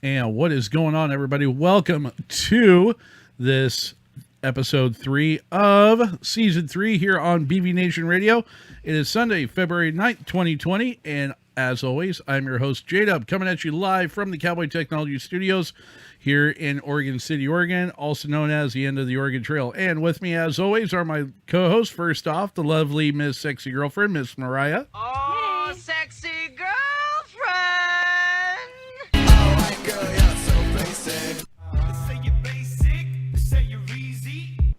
And what is going on, everybody? Welcome to this episode 3 of season 3 here on BB Nation Radio. It is Sunday, February 9th, 2020. And as always, I'm your host, J-Dub, coming at you live from the Cowboy Technology Studios here in Oregon City, Oregon, also known as the end of the Oregon Trail. And with me, as always, are my co-hosts. First off, the lovely Miss Sexy Girlfriend, Miss Mariah. Oh, sexy girlfriend! Alright, girl, you're so basic. Say you're basic, say you're easy.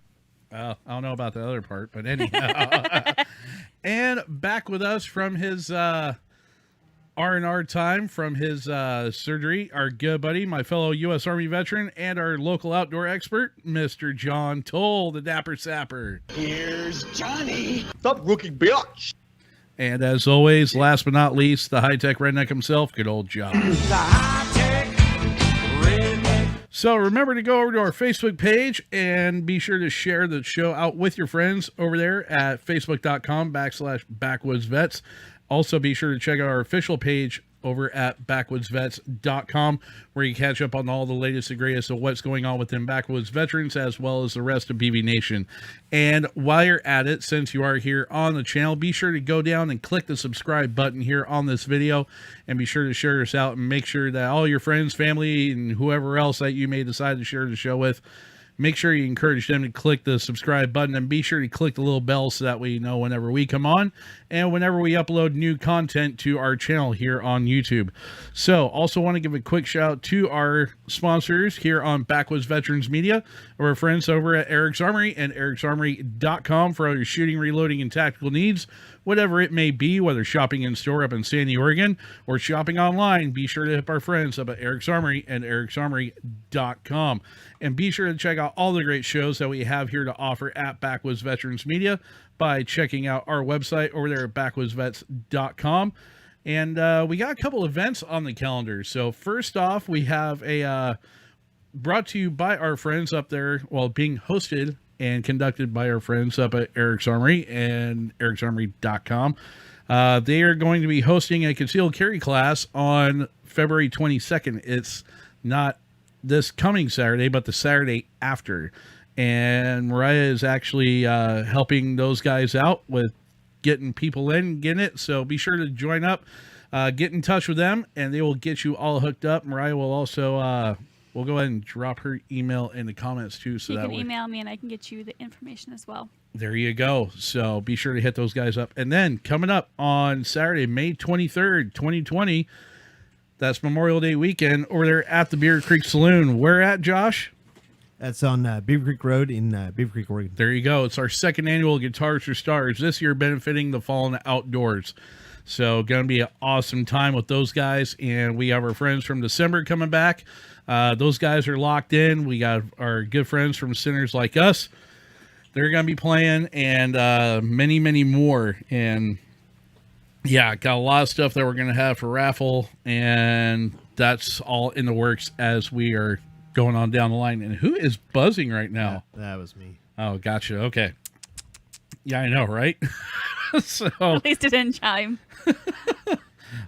I don't know about the other part, but anyhow. And back with us from his R&R time, from his surgery, our good buddy, my fellow U.S. Army veteran, and our local outdoor expert, Mr. John Toll, the Dapper Sapper. Here's Johnny. Stop rookie bitch. And as always, last but not least, the high-tech redneck himself, good old Josh. The high-tech redneck. So remember to go over to our Facebook page and be sure to share the show out with your friends over there at facebook.com/backwoodsvets. Also, be sure to check out our official page over at backwoodsvets.com, where you catch up on all the latest and greatest of what's going on within Backwoods Veterans, as well as the rest of BB Nation. And while you're at it, since you are here on the channel, be sure to go down and click the subscribe button here on this video, and be sure to share us out and make sure that all your friends, family, and whoever else that you may decide to share the show with, make sure you encourage them to click the subscribe button, and be sure to click the little bell so that we know whenever we come on and whenever we upload new content to our channel here on YouTube. So also want to give a quick shout out to our sponsors here on Backwoods Veterans Media, our friends over at Eric's Armory and ericsarmory.com for all your shooting, reloading, and tactical needs, whatever it may be, whether shopping in store up in Sandy, Oregon, or shopping online. Be sure to hit our friends up at Eric's Armory and ericsarmory.com. And be sure to check out all the great shows that we have here to offer at Backwoods Veterans Media by checking out our website over there at backwoodsvets.com. And we got a couple events on the calendar. So first off, we have a brought to you by our friends up there, well, being hosted and conducted by our friends up at Eric's Armory and ericsarmory.com. They are going to be hosting a concealed carry class on February 22nd. It's not this coming Saturday, but the Saturday after. And Mariah is actually helping those guys out with getting people in, getting it. So be sure to join up, get in touch with them, and they will get you all hooked up. Mariah will also, we'll go ahead and drop her email in the comments too. So you that can way, email me and I can get you the information as well. there you go. So be sure to hit those guys up. And then coming up on Saturday, May 23rd, 2020, that's Memorial Day weekend over there at the Beaver Creek Saloon. Where at, Josh? That's on Beaver Creek Road in Beaver Creek, Oregon. There you go. It's our second annual Guitars for Stars, this year benefiting the fallen outdoors. So going to be an awesome time with those guys. And we have our friends from December coming back. Those guys are locked in. We got our good friends from Sinners Like Us. They're going to be playing, and many, many more. And yeah, got a lot of stuff that we're going to have for raffle. And that's all in the works as we are going on down the line. And who is buzzing right now? Yeah, that was me. Oh, gotcha. Okay. Yeah, I know, right? So, At least it didn't chime.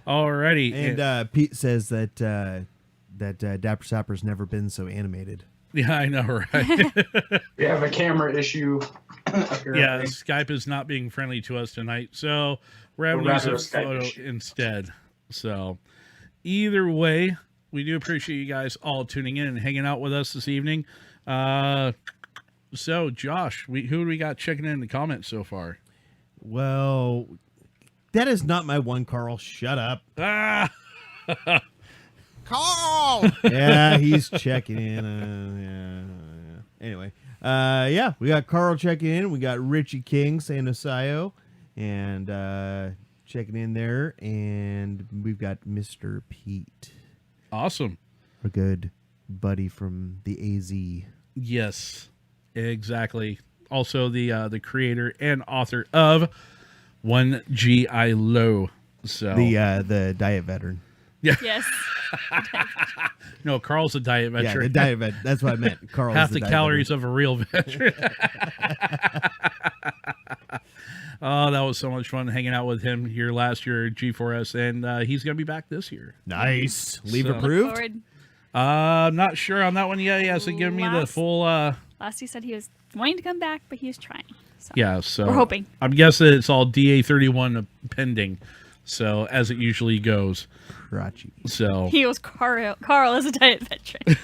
alrighty. And Pete says that Dapper Sapper's never been so animated. Yeah, I know, right? We have a camera issue. Apparently. Yeah, Skype is not being friendly to us tonight, so we're having to use a photo instead. So either way, we do appreciate you guys all tuning in and hanging out with us this evening. So Josh, who do we got checking in the comments so far? Well, that is not my one, Carl. Shut up. Ah! Carl. Yeah, he's checking in. Yeah. Anyway, yeah, we got Carl checking in. We got Richie King saying Osayo and checking in there. And we've got Mr. Pete. Awesome. Our good buddy from the AZ. Yes, exactly. Also the creator and author of 1GI Low. So The diet veteran. yeah. Yes. No, Carl's a diet Yeah, veteran. the diet vet. That's what I meant. Carl. Half is the diet calories veteran. of a real veteran. Oh, that was so much fun hanging out with him here last year at G4S, and he's going to be back this year. Nice. Leave So- approved. Forward. I'm not sure on that one yet. He hasn't given me the full. Last he said he was wanting to come back, but he was trying. So. Yeah, so we're hoping. I'm guessing it's all DA31 pending. So as it usually goes. Rachi. So he goes, Carl is a diet veteran.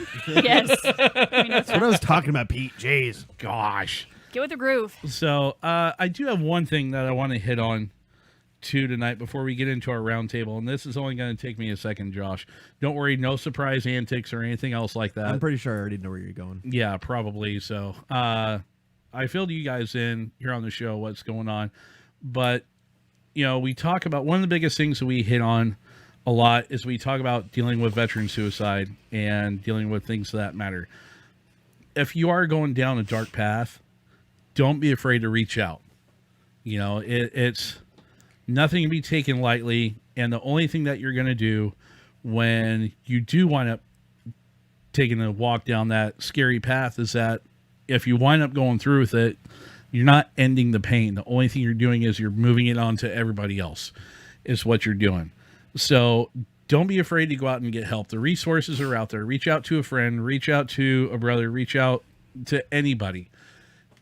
Yes. That's what I was talking about, Pete. Jeez. Gosh. Get with the groove. So I do have one thing that I want to hit on tonight before we get into our roundtable, and this is only going to take me a second, Josh. Don't worry, no surprise antics or anything else like that. I'm pretty sure I already know where you're going. Yeah, probably. So I filled you guys in here on the show what's going on, but we talk about one of the biggest things that we hit on a lot is we talk about dealing with veteran suicide and dealing with things of that matter. If you are going down a dark path, don't be afraid to reach out. It's nothing to be taken lightly, and the only thing that you're going to do when you do wind up taking a walk down that scary path is that if you wind up going through with it, you're not ending the pain. The only thing you're doing is you're moving it on to everybody else is what you're doing. So don't be afraid to go out and get help. The resources are out there. Reach out to a friend, reach out to a brother, reach out to anybody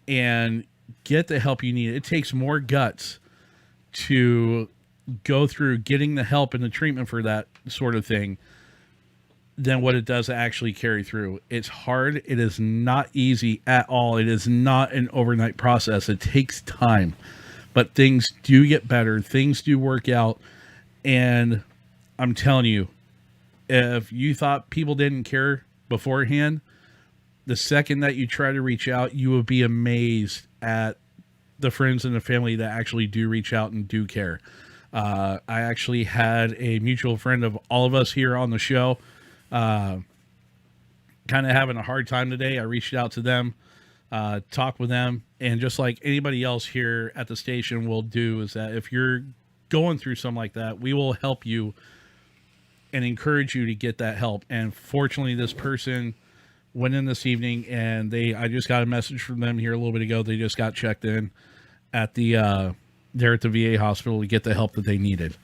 and get the help you need. It takes more guts to go through getting the help and the treatment for that sort of thing than what it does to actually carry through. It's hard. It is not easy at all. It is not an overnight process. It takes time, but things do get better. Things do work out. And I'm telling you, if you thought people didn't care beforehand, the second that you try to reach out, you will be amazed at the friends and the family that actually do reach out and do care. I actually had a mutual friend of all of us here on the show kind of having a hard time today. I reached out to them, talked with them, and just like anybody else here at the station will do, is that if you're going through something like that, we will help you and encourage you to get that help. And fortunately, this person went in this evening, and I just got a message from them here a little bit ago. They just got checked in at the there at the VA hospital to get the help that they needed.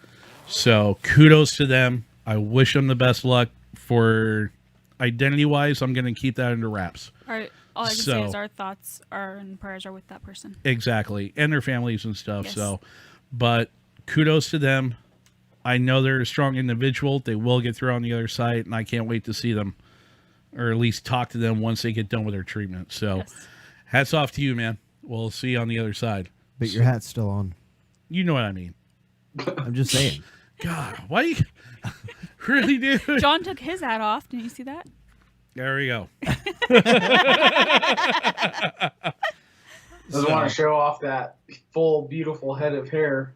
So kudos to them. I wish them the best luck. For identity wise, I'm going to keep that under wraps. All I can say is our thoughts and prayers are with that person. Exactly. And their families and stuff. Yes. So, but kudos to them. I know they're a strong individual. They will get through on the other side, and I can't wait to see them, or at least talk to them once they get done with their treatment. So Yes. Hats off to you, man. We'll see you on the other side. But your hat's still on. You know what I mean. I'm just saying. God, why you really, dude? John took his hat off. Didn't you see that? There we go. Doesn't want to show off that full, beautiful head of hair.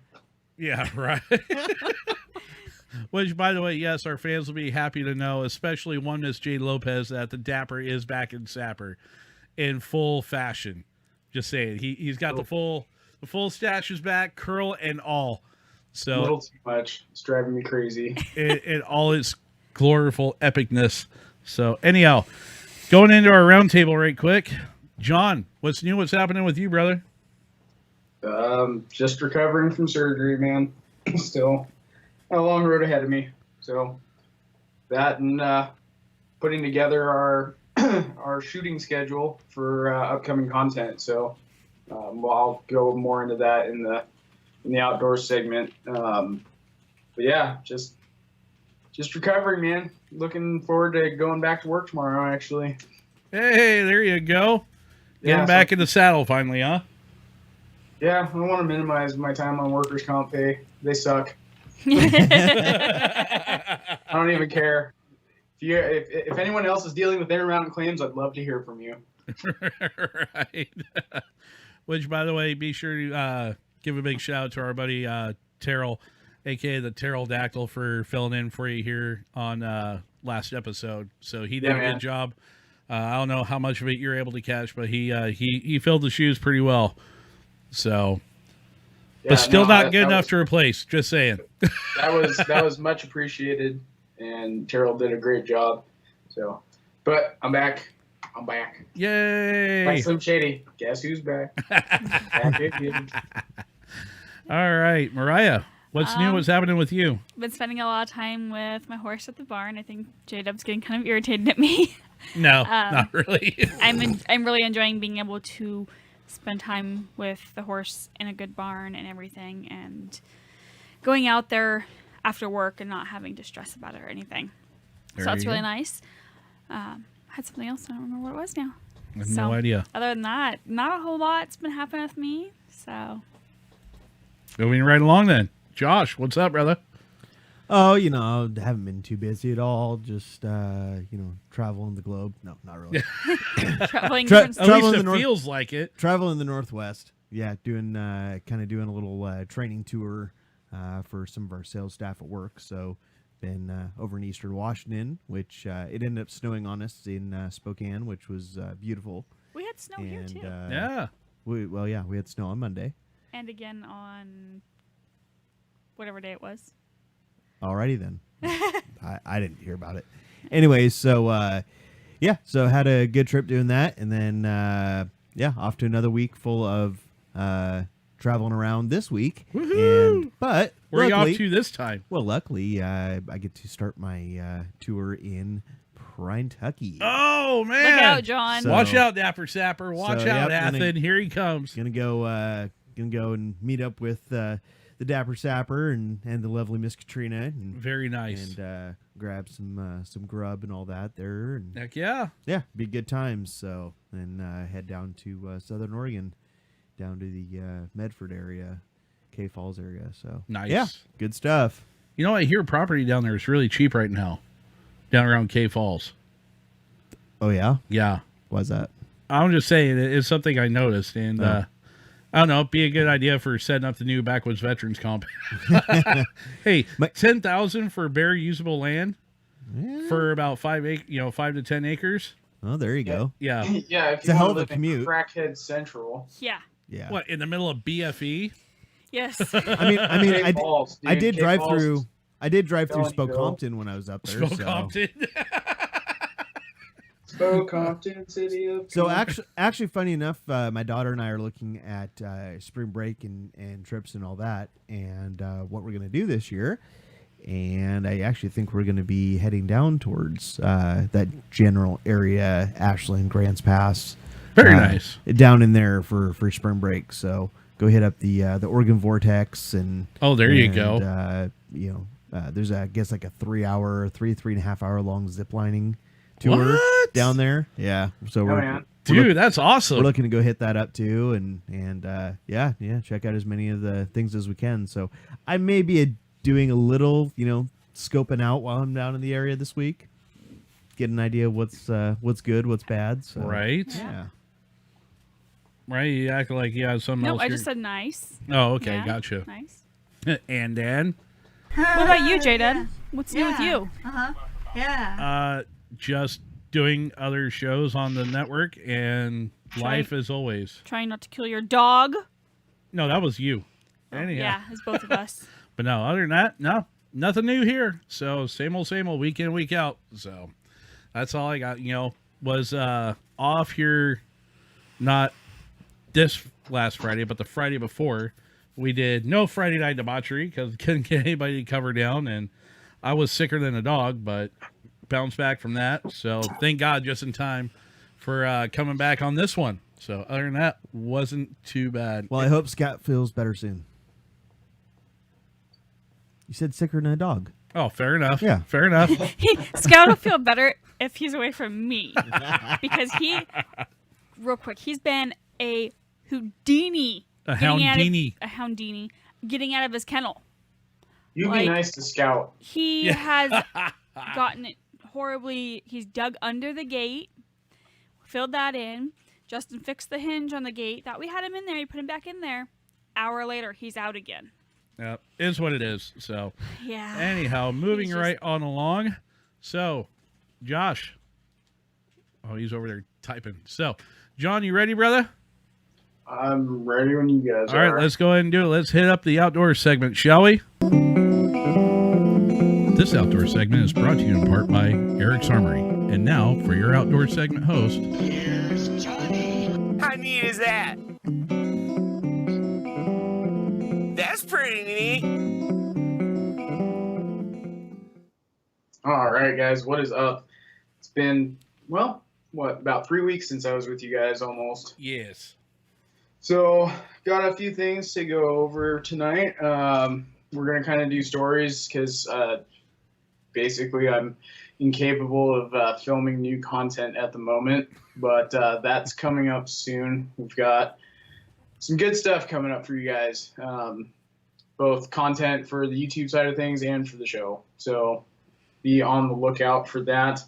Yeah, right. Which, by the way, yes, our fans will be happy to know, especially one Miss Jade Lopez, that the Dapper is back in Sapper in full fashion. Just saying, he's got the full stash is back, curl and all. So A little too much. It's driving me crazy. in all its gloriful epicness. So anyhow, going into our roundtable right quick, John, what's new? What's happening with you, brother? Just recovering from surgery, man. Still a long road ahead of me. So that and putting together our our shooting schedule for upcoming content. So I'll go more into that in the outdoor segment. But yeah, just recovering, man. Looking forward to going back to work tomorrow, actually. Hey, there you go. Getting Yeah, back in the saddle finally, huh? Yeah, I want to minimize my time on workers' comp pay. They suck. I don't even care. If anyone else is dealing with Intermountain claims, I'd love to hear from you. Right. Which, by the way, be sure to give a big shout out to our buddy Terrell, aka the Pterodactyl, for filling in for you here on last episode. So he did a good job. I don't know how much of it you're able to catch, but he filled the shoes pretty well. So, but still not good enough to replace. Just saying. that was much appreciated, and Terrell did a great job. So, but I'm back. Yay! Like Slim Shady. Guess who's back? Back again. All right, Mariah, What's new? What's happening with you? Been spending a lot of time with my horse at the barn. I think J-Dub's getting kind of irritated at me. No, not really. I'm really enjoying being able to spend time with the horse in a good barn and everything, and going out there after work and not having to stress about it or anything. So that's really nice. Had something else. I don't remember what it was now. I have no idea. Other than that, not a whole lot's been happening with me. So Moving right along then. Josh, what's up, brother? Oh, you know, haven't been too busy at all. Just, traveling the globe. No, not really. traveling. Tra- different At Travel least in it the north- feels like it. Travel in the Northwest. Yeah, doing a little training tour for some of our sales staff at work. So, been over in Eastern Washington, which it ended up snowing on us in Spokane, which was beautiful. We had snow here too, Yeah. We had snow on Monday. and again on whatever day it was. Alrighty then. I didn't hear about it. Anyways, so so had a good trip doing that, and then off to another week full of traveling around this week. Woohoo! But Where are you off luckily, to this time? well, luckily, I get to start my tour in Kentucky. Oh, man. Look out, John. So- Watch out, Dapper Sapper. Watch So, out, yep, Athen. Here he comes. Gonna go and meet up with the Dapper Sapper and the lovely Miss Katrina, and Very nice. grab some grub and all that there, and Heck yeah. yeah, be good times. So then head down to Southern Oregon, down to the Medford area, K Falls area. So Nice. yeah, good stuff. You know, I hear property down there is really cheap right now. Down around K Falls. Oh yeah, Yeah. why's that? I'm just saying, it's something I noticed. And I don't know, it'd be a good idea for setting up the new Backwoods Veterans Comp. Hey, 10,000 for bare usable land for about 5 to 10 acres. Oh, there you go. Yeah. Yeah, if It's you a hell want of to a live in commute. Crackhead Central. Yeah. Yeah. What, in the middle of BFE? Yes. I mean, K Falls, dude. I did K drive Falls through. is- I did drive through Telling you, Bill. Spokompton when I was up there. Spokompton. Spokompton, city of. So Compton. actually, funny enough, my daughter and I are looking at spring break and trips and all that, and what we're going to do this year. And I actually think we're going to be heading down towards that general area, Ashland, Grants Pass. Very nice. Down in there for spring break. So go hit up the Oregon Vortex and. Oh, there you go. There's I guess like a 3.5 hour long zip lining tour What? down there. Yeah. So Oh, we're yeah. Dude, that's awesome. we're looking to go hit that up too, and check out as many of the things as we can. So I may be doing a little, scoping out while I'm down in the area this week, get an idea of what's good, what's bad. So, Right? Yeah. Right? You act like you have something No, else. I you're- just said nice. Oh, okay. Yeah, Gotcha. Nice. And Dan? What about you, J-Dub? What's new with you? Yeah. Just doing other shows on the network and life as always. Trying not to kill your dog. No, that was you. Anyhow. Yeah, it's both of us. But no, other than that, no, nothing new here. So same old, week in, week out. So that's all I got. Was off here, not this last Friday, but the Friday before. We did no Friday night debauchery because couldn't get anybody to cover down, and I was sicker than a dog, but bounced back from that. So thank God, just in time for coming back on this one. So other than that, wasn't too bad. Well, I hope Scott feels better soon. You said sicker than a dog. Oh, fair enough. Yeah. Fair enough. Scout will feel better if he's away from me. Because real quick, he's been a Houdini. A Houndini. Houndini. Getting out of his kennel. You like- be nice to Scout. He has gotten it horribly. He's dug under the gate, filled that in. Justin fixed the hinge on the gate. Thought we had him in there. He put him back in there. Hour later, he's out again. Yeah, is what it is. So Yeah. anyhow, moving He's just- right on along. So, Josh. Oh, he's over there typing. So, John, you ready, brother? I'm ready when you guys All are. right, let's go ahead and do it. Let's hit up the outdoor segment, shall we? This outdoor segment is brought to you in part by Eric's Armory. And now, for your outdoor segment host, Here's Johnny. How neat is that? That's pretty neat. All right, guys, what is up? It's been, well, about 3 weeks since I was with you guys almost. Yes. So, got a few things to go over tonight. We're going to kind of do stories because basically I'm incapable of filming new content at the moment, but that's coming up soon. We've got some good stuff coming up for you guys, both content for the YouTube side of things and for the show. So, be on the lookout for that.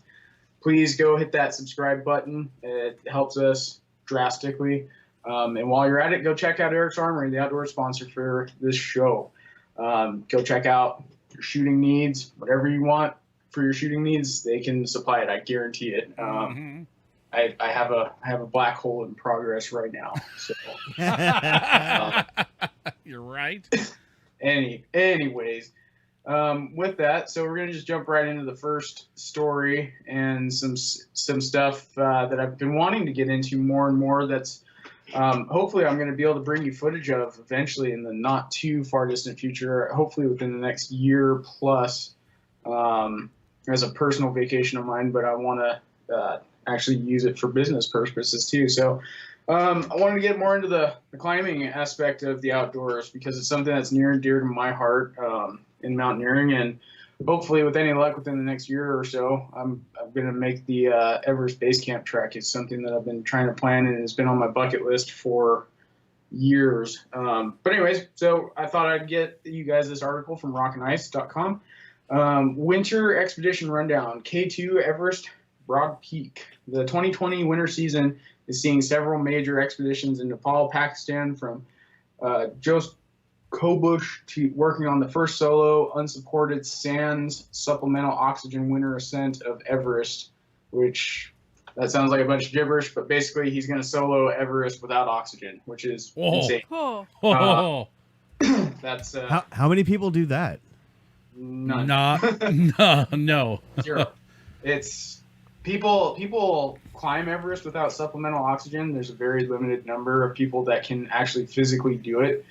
Please go hit that subscribe button. It helps us drastically. And while you're at it, go check out Eric's Armory, the outdoor sponsor for this show. Go check out your shooting needs, whatever you want for your shooting needs, they can supply it. I guarantee it. I have a black hole in progress right now. So, You're right. Anyways. With that, so we're gonna just jump right into the first story and some stuff that I've been wanting to get into more and more. That's hopefully I'm gonna be able to bring you footage of eventually in the not too far distant future. Hopefully within the next year plus, as a personal vacation of mine. But I want to actually use it for business purposes too. So I wanted to get more into the climbing aspect of the outdoors because it's something that's near and dear to my heart. In mountaineering, and hopefully with any luck within the next year or so, I'm going to make the Everest Base Camp trek. It's something that I've been trying to plan and it's been on my bucket list for years. But anyways, so I thought I'd get you guys this article from rockandIce.com. Winter Expedition Rundown, K2 Everest Broad Peak. The 2020 winter season is seeing several major expeditions in Nepal, Pakistan, from Jose Kobush to working on the first solo unsupported sans supplemental oxygen winter ascent of Everest, which that sounds like a bunch of gibberish, but basically he's going to solo Everest without oxygen, which is insane. That's how many people do that? None. No. Zero. It's people climb Everest without supplemental oxygen. There's a very limited number of people that can actually physically do it.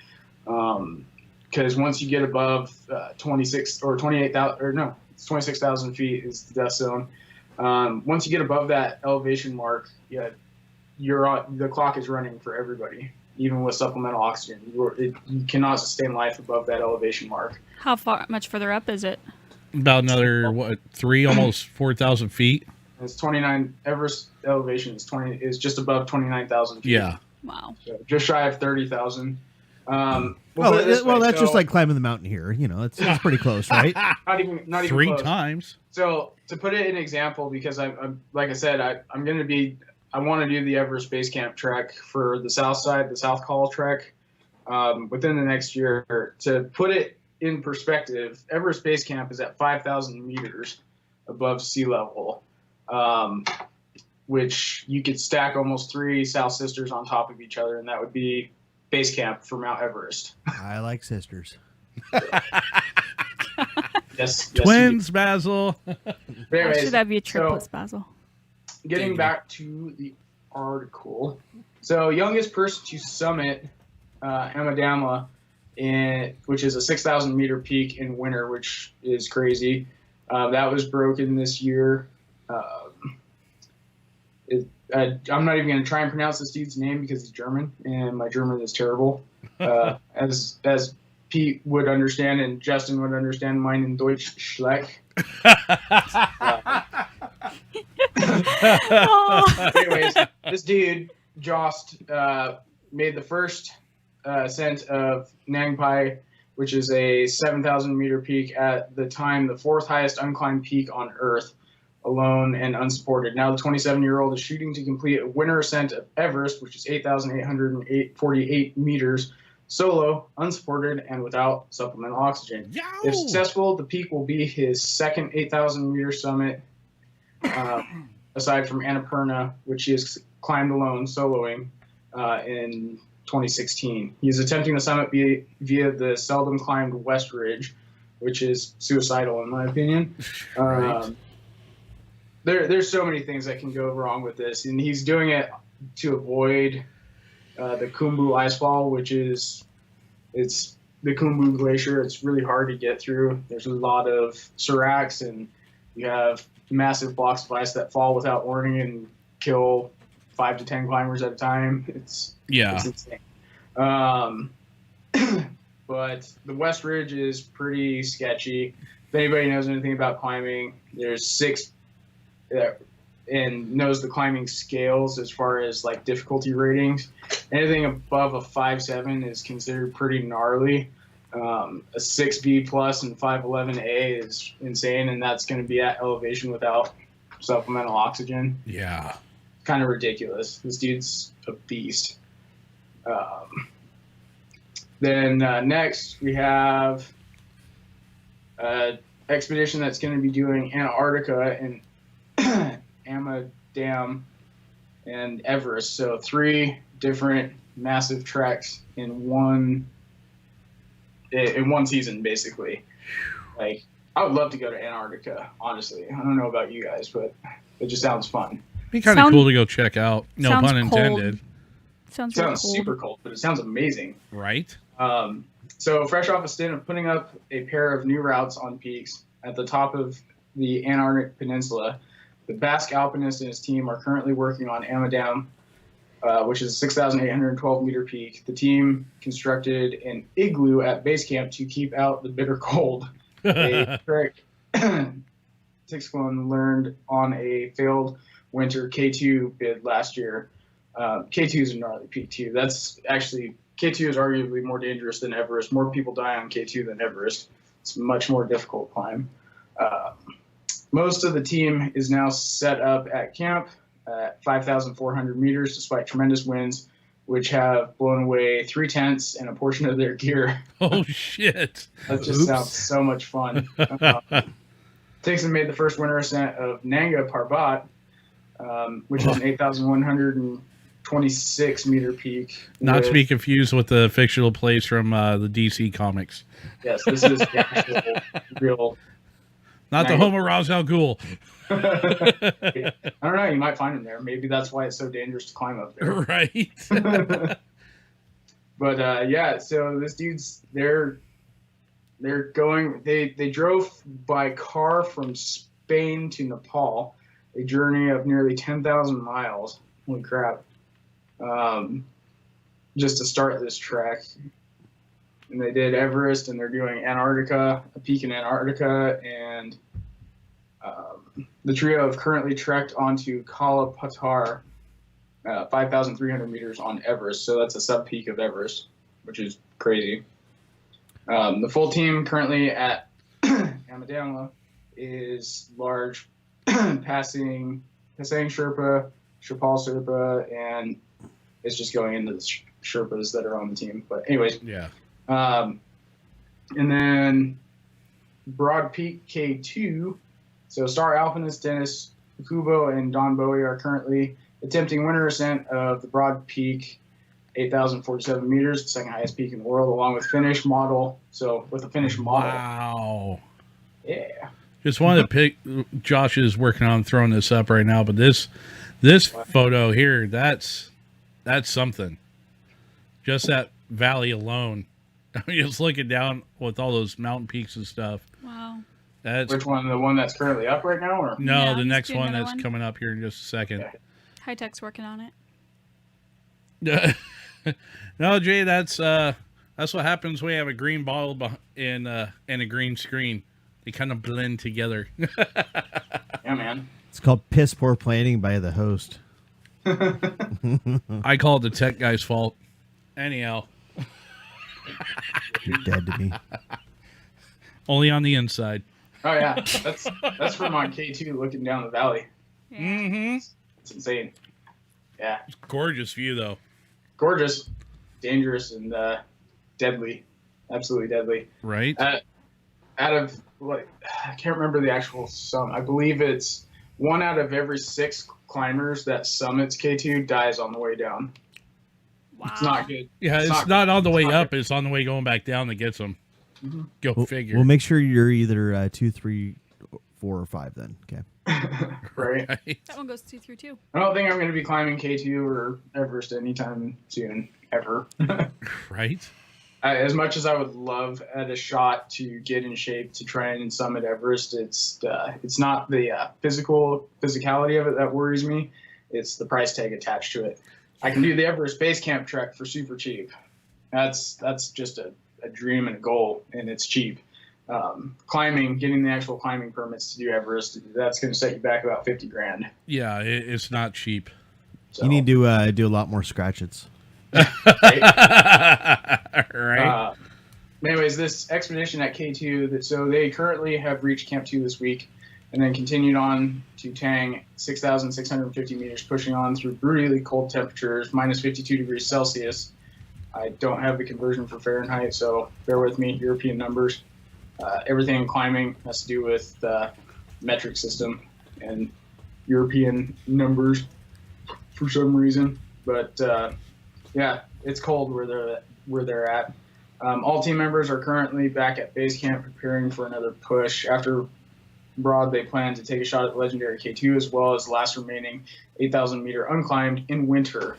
Because once you get above 26 or 28,000, or no, it's 26,000 feet is the death zone. Once you get above that elevation mark, the clock is running for everybody, even with supplemental oxygen. You cannot sustain life above that elevation mark. How much further up is it? About another almost 4,000 feet. It's 29. Everest elevation is just above 29,000 feet. Yeah. Wow. So just shy of 30,000. Well, that's just like climbing the mountain here. You know, it's pretty close, right? Not even three close. times. So to put it in example, because I'm like I said, I want to do the Everest Base Camp trek for the south side, the South Col trek, within the next year. To put it in perspective, Everest Base Camp is at 5,000 meters above sea level, which you could stack almost 3 South Sisters on top of each other, and that would be base camp for Mount Everest. I like sisters. Yes, twins, Basil. Anyways, Should that be a triplets, Basil? Getting back to the article. So, youngest person to summit Amadama, which is a 6,000 meter peak in winter, which is crazy. That was broken this year. I'm not even going to try and pronounce this dude's name because he's German, and my German is terrible. As Pete would understand and Justin would understand, mine in Deutsch schlecht. Anyways, this dude, Jost, made the first ascent of Nang Pai, which is a 7,000 meter peak, at the time the 4th highest unclimbed peak on Earth, alone and unsupported. Now the 27-year-old is shooting to complete a winter ascent of Everest, which is 8,848 meters, solo, unsupported, and without supplemental oxygen. Yow! If successful, the peak will be his second 8,000 meter summit, aside from Annapurna, which he has climbed alone, soloing, in 2016. He's attempting the summit via the seldom climbed West Ridge, which is suicidal in my opinion. Right. There's so many things that can go wrong with this, and he's doing it to avoid the Khumbu icefall, which is the Khumbu Glacier. It's really hard to get through. There's a lot of seracs and You have massive blocks of ice that fall without warning and kill 5 to 10 climbers at a time. It's insane. But the West Ridge is pretty sketchy. If anybody knows anything about climbing, there's 6 and knows the climbing scales as far as like difficulty ratings. Anything above a 5.7 is considered pretty gnarly. A 6B plus and 511A is insane, and that's going to be at elevation without supplemental oxygen. Yeah. Kind of ridiculous. This dude's a beast. Then next we have an expedition that's going to be doing Antarctica and Amadam and Everest. So 3 different massive treks in one season, basically. Like, I would love to go to Antarctica, honestly. I don't know about you guys, but it just sounds fun. Be kind of cool to go check out. No sounds pun intended. Sounds It really sounds cold. super cold, but it sounds amazing. Right? So fresh off a stint of putting up a pair of new routes on peaks at the top of the Antarctic Peninsula, the Basque alpinist and his team are currently working on Amadam, which is a 6,812 meter peak. The team constructed an igloo at base camp to keep out the bitter cold. A trick Tixclone learned on a failed winter K2 bid last year. K2 is a gnarly peak too. That's actually, K2 is arguably more dangerous than Everest. More people die on K2 than Everest. It's a much more difficult climb. Most of the team is now set up at camp at 5,400 meters despite tremendous winds, which have blown away 3 tents and a portion of their gear. Oh, shit. That just sounds so much fun. Tixon made the first winter ascent of Nanga Parbat, which is an 8,126 meter peak. Not to be confused with the fictional place from the DC comics. Yes, this is the actual real. Not the home of Ra's al Ghul. I don't know. You might find him there. Maybe that's why it's so dangerous to climb up there. Right. But yeah, so this dude's they're going. They drove by car from Spain to Nepal, a journey of nearly 10,000 miles. Holy crap! Just to start this trek. And they did Everest, and they're doing Antarctica, a peak in Antarctica, and the trio have currently trekked onto Kala Patar, 5,300 meters on Everest. So that's a sub-peak of Everest, which is crazy. The full team currently at Amadama is large, passing Pasang Sherpa, Shapal Sherpa, and it's just going into the Sherpas that are on the team. But anyways. Yeah. And then Broad Peak K2. So Star Alpinist Dennis Kubo and Don Bowie are currently attempting winter ascent of the Broad Peak, 8,047 meters, the second highest peak in the world, along with Finnish model. So with a Finnish model. Wow. Yeah. Just wanted to pick. Josh is working on throwing this up right now, but this photo here, that's something. Just that valley alone. I'm just looking down with all those mountain peaks and stuff. Wow. That's Which one? The one that's currently up right now? Or? no, Yeah, the he's next doing one another that's one. coming up here in just a second. Okay. High Tech's working on it. No, Jay, that's what happens when you have a green bottle and a green screen. They kind of blend together. Yeah, man. It's called piss poor planning by the host. I call it the tech guy's fault. Anyhow, You're dead to me. only on the inside. Oh yeah, that's from on K2 looking down the valley. Yeah. Mm-hmm. It's insane. Yeah, Gorgeous view, though. gorgeous, dangerous, and deadly. Absolutely deadly. Right? Out of like, I can't remember the actual sum. I believe it's 1 out of every 6 climbers that summits K2 dies on the way down. Wow. It's not good. Yeah, it's not on the way not up. good. It's on the way going back down that gets them. Go figure. We'll make sure you're either 2, 3, 4, or 5 then. Okay. Right. Right? That one goes 2 through 2. I don't think I'm going to be climbing K2 or Everest anytime soon, ever. Right? As much as I would love at a shot to get in shape to try and summit Everest, it's not the physicality of it that worries me. It's the price tag attached to it. I can do the Everest base camp trek for super cheap. That's just a dream and a goal, and it's cheap. Climbing, getting the actual climbing permits to do Everest, that's going to set you back about $50,000. Yeah, it's not cheap. So, You need to do a lot more scratches. Right. Anyways, this expedition at K2, so they currently have reached Camp 2 this week, and then continued on to Tang, 6,650 meters, pushing on through brutally cold temperatures, minus 52 degrees Celsius. I don't have the conversion for Fahrenheit, so bear with me, European numbers. Everything in climbing has to do with metric system and European numbers for some reason. But yeah, it's cold where they're at. All team members are currently back at base camp preparing for another push. After Broad, they plan to take a shot at the legendary K2 as well as the last remaining 8,000 meter unclimbed in winter,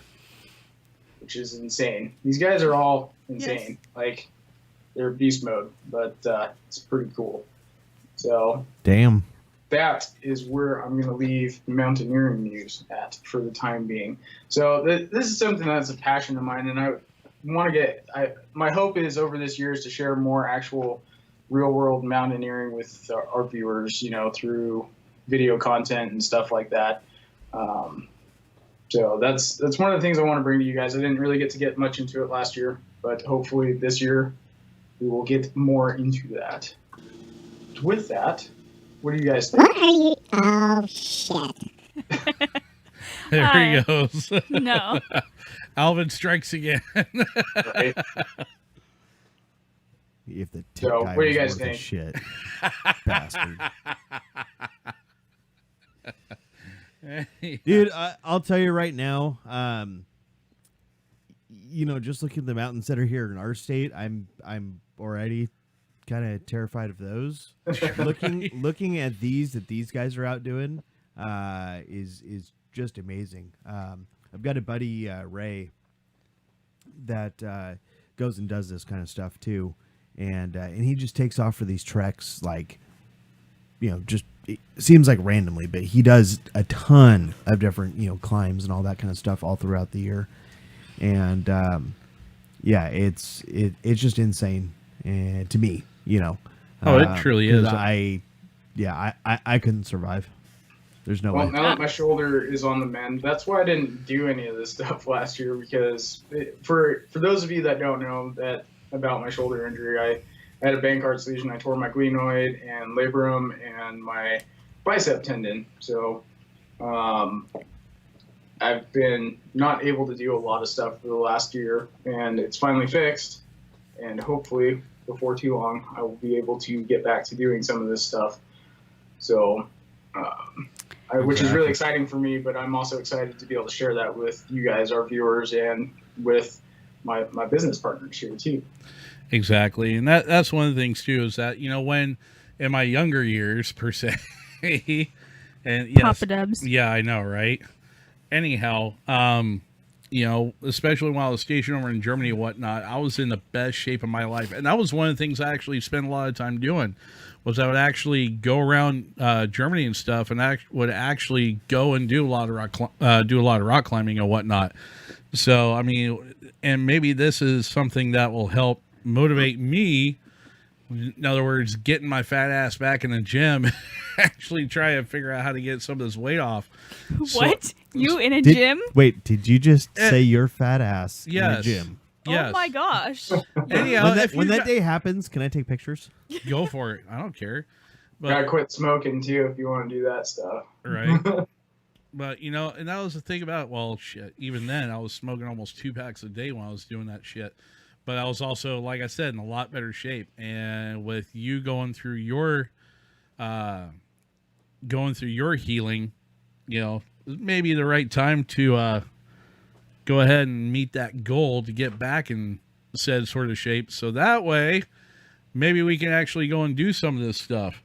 which is insane. These guys are all insane. Yes. Like, they're beast mode, but it's pretty cool. So Damn. that is where I'm going to leave the mountaineering news at for the time being. So this is something that's a passion of mine, and I want to my hope is over this year is to share more actual real world mountaineering with our viewers, through video content and stuff like that. So that's one of the things I want to bring to you guys. I didn't really get much into it last year, but hopefully this year we will get more into that. With that, what do you guys think? Oh, shit. There he goes. No. Alvin strikes again. Right? If the So, guy what do was you guys worth a think? Shit, bastard. Dude, I'll tell you right now. Just looking at the mountains that are here in our state, I'm already kind of terrified of those. looking at these that these guys are out doing, is just amazing. I've got a buddy Ray that goes and does this kind of stuff too, and he just takes off for these treks like, just it seems like randomly, but he does a ton of different climbs and all that kind of stuff all throughout the year, and it's just insane to me. Oh, it truly 'cause is. I couldn't survive. There's no Well, way. now that my shoulder is on the mend, that's why I didn't do any of this stuff last year, because for those of you that don't know that about my shoulder injury, I had a Bankart's lesion. I tore my glenoid and labrum and my bicep tendon. So I've been not able to do a lot of stuff for the last year, and it's finally fixed. And hopefully before too long, I will be able to get back to doing some of this stuff. So, which is really exciting for me, but I'm also excited to be able to share that with you guys, our viewers, and with my business partners here too. Exactly. And that's one of the things too, is that, when in my younger years per se, and yes, Papa Dubs. yeah, I know, right? Anyhow, especially while I was stationed over in Germany and whatnot, I was in the best shape of my life. And that was one of the things I actually spent a lot of time doing, was I would actually go around Germany and stuff, and would actually go and do a lot of rock climbing and whatnot. So, I mean, and maybe this is something that will help motivate me. In other words, getting my fat ass back in the gym, actually try to figure out how to get some of this weight off. What? You in a gym? Wait, did you just say your fat ass in a Yes. gym? Yes. Oh my gosh. Anyhow, When that day happens, can I take pictures? go for it. I don't care. Gotta But quit smoking too if you want to do that stuff. right. But and that was the thing about, well, shit, even then I was smoking almost 2 packs a day when I was doing that shit. But I was also, like I said, in a lot better shape. And with you going through your healing, maybe the right time to go ahead and meet that goal to get back in said sort of shape. So that way, maybe we can actually go and do some of this stuff.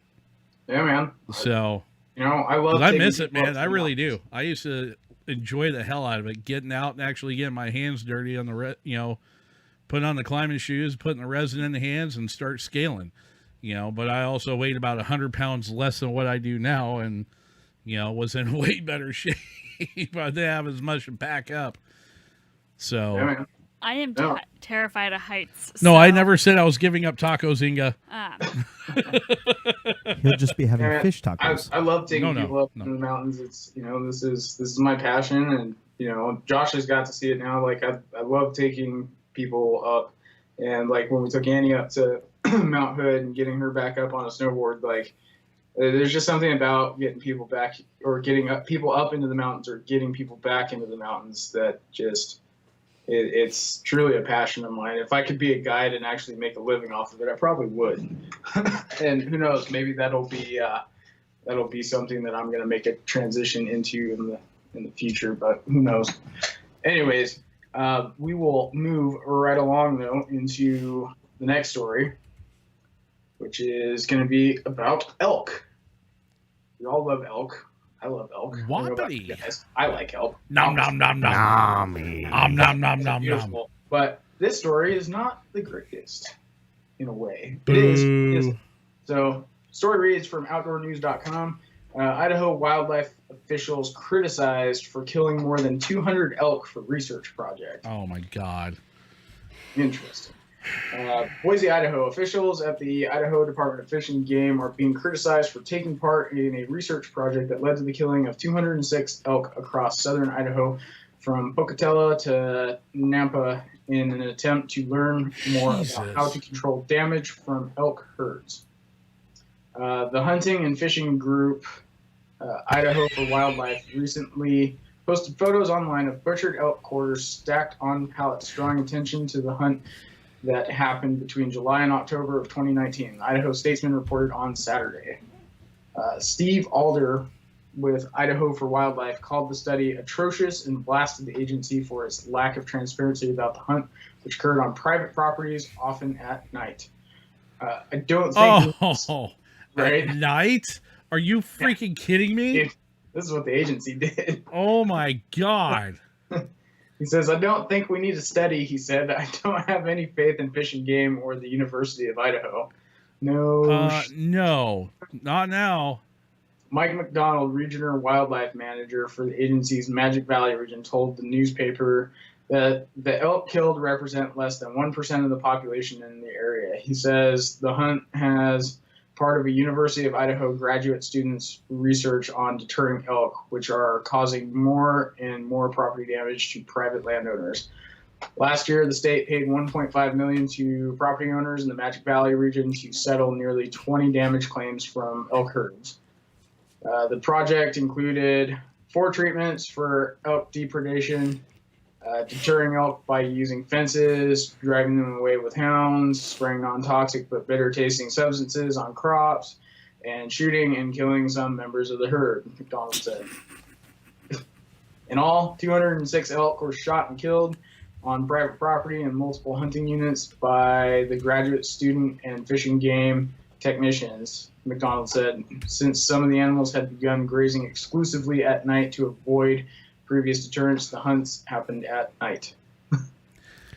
Yeah, man. So, I love. 'cause I taking miss it, people man. up I to really the do. I used to enjoy the hell out of it, getting out and actually getting my hands dirty on the, put on the climbing shoes, putting the resin in the hands, and start scaling. But I also weighed about 100 pounds less than what I do now, and was in way better shape. I didn't have as much to pack up. So Yeah, man. I am terrified of heights. no, so, I never said I was giving up tacos, Inga. He'll just be having Yeah, fish tacos. I love taking No, people up in the mountains. It's this is my passion, and Josh has got to see it now. Like I love taking people up, and like when we took Annie up to Mount Hood and getting her back up on a snowboard, like there's just something about getting people back or getting people up into the mountains or getting people back into the mountains that just it's truly a passion of mine. If I could be a guide and actually make a living off of it, I probably would. And who knows, maybe that'll be something that I'm going to make a transition into in the future, but who knows. Anyways, we will move right along though into the next story, which is going to be about elk. We all love elk. I love elk. I don't know about you guys. I like elk. Nom nom nom nom. Nom nom nom nom nom. But this story is not the greatest, in a way. It is. So, story reads from OutdoorNews.com. Idaho wildlife officials criticized for killing more than 200 elk for research project. Oh my God. Interesting. Boise, Idaho. Officials at the Idaho Department of Fish and Game are being criticized for taking part in a research project that led to the killing of 206 elk across southern Idaho from Pocatello to Nampa in an attempt to learn more about how to control damage from elk herds. The hunting and fishing group Idaho for Wildlife recently posted photos online of butchered elk quarters stacked on pallets, drawing attention to the hunt that happened between July and October of 2019. Idaho Statesman reported on Saturday. Steve Alder with Idaho for Wildlife called the study atrocious and blasted the agency for its lack of transparency about the hunt, which occurred on private properties, often at night. I don't think... right? At night? Are you freaking kidding me? This is what the agency did. Oh my God. He says, I don't think we need a study, he said. I don't have any faith in Fish and Game or the University of Idaho. No, not now. Mike McDonald, Regional Wildlife Manager for the agency's Magic Valley region, told the newspaper that the elk killed represent less than 1% of the population in the area. He says the hunt has part of a University of Idaho graduate students' research on deterring elk, which are causing more and more property damage to private landowners. Last year, the state paid $1.5 million to property owners in the Magic Valley region to settle nearly 20 damage claims from elk herds. The project included 4 treatments for elk depredation, deterring elk by using fences, driving them away with hounds, spraying non-toxic but bitter-tasting substances on crops, and shooting and killing some members of the herd, McDonald said. In all, 206 elk were shot and killed on private property and multiple hunting units by the graduate student and Fish and Game technicians, McDonald said, since some of the animals had begun grazing exclusively at night to avoid previous deterrence. The hunts happened at night.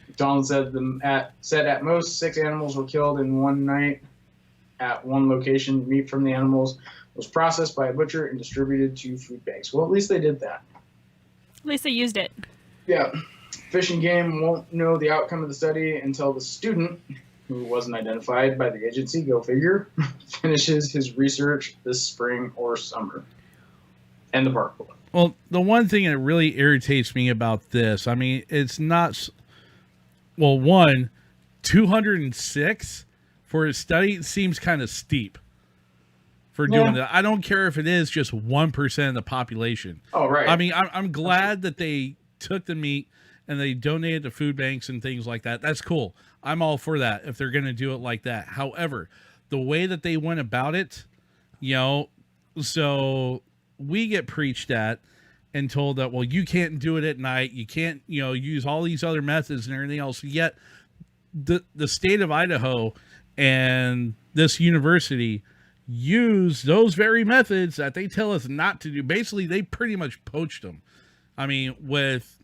McDonald said at most 6 animals were killed in one night at one location. Meat from the animals was processed by a butcher and distributed to food banks. Well, at least they did that. At least they used it. Yeah. Fish and Game won't know the outcome of the study until the student, who wasn't identified by the agency, go figure, finishes his research this spring or summer. And the bark book. Well, the one thing that really irritates me about this, I mean, it's not... Well, 206 for a study seems kind of steep for doing that. I don't care if it is just 1% of the population. Oh, right. I mean, I'm glad that they took the meat and they donated to food banks and things like that. That's cool. I'm all for that if they're going to do it like that. However, the way that they went about it, so we get preached at and told that, well, you can't do it at night. You can't, use all these other methods and everything else. Yet the state of Idaho and this university use those very methods that they tell us not to do. Basically, they pretty much poached them. I mean, with,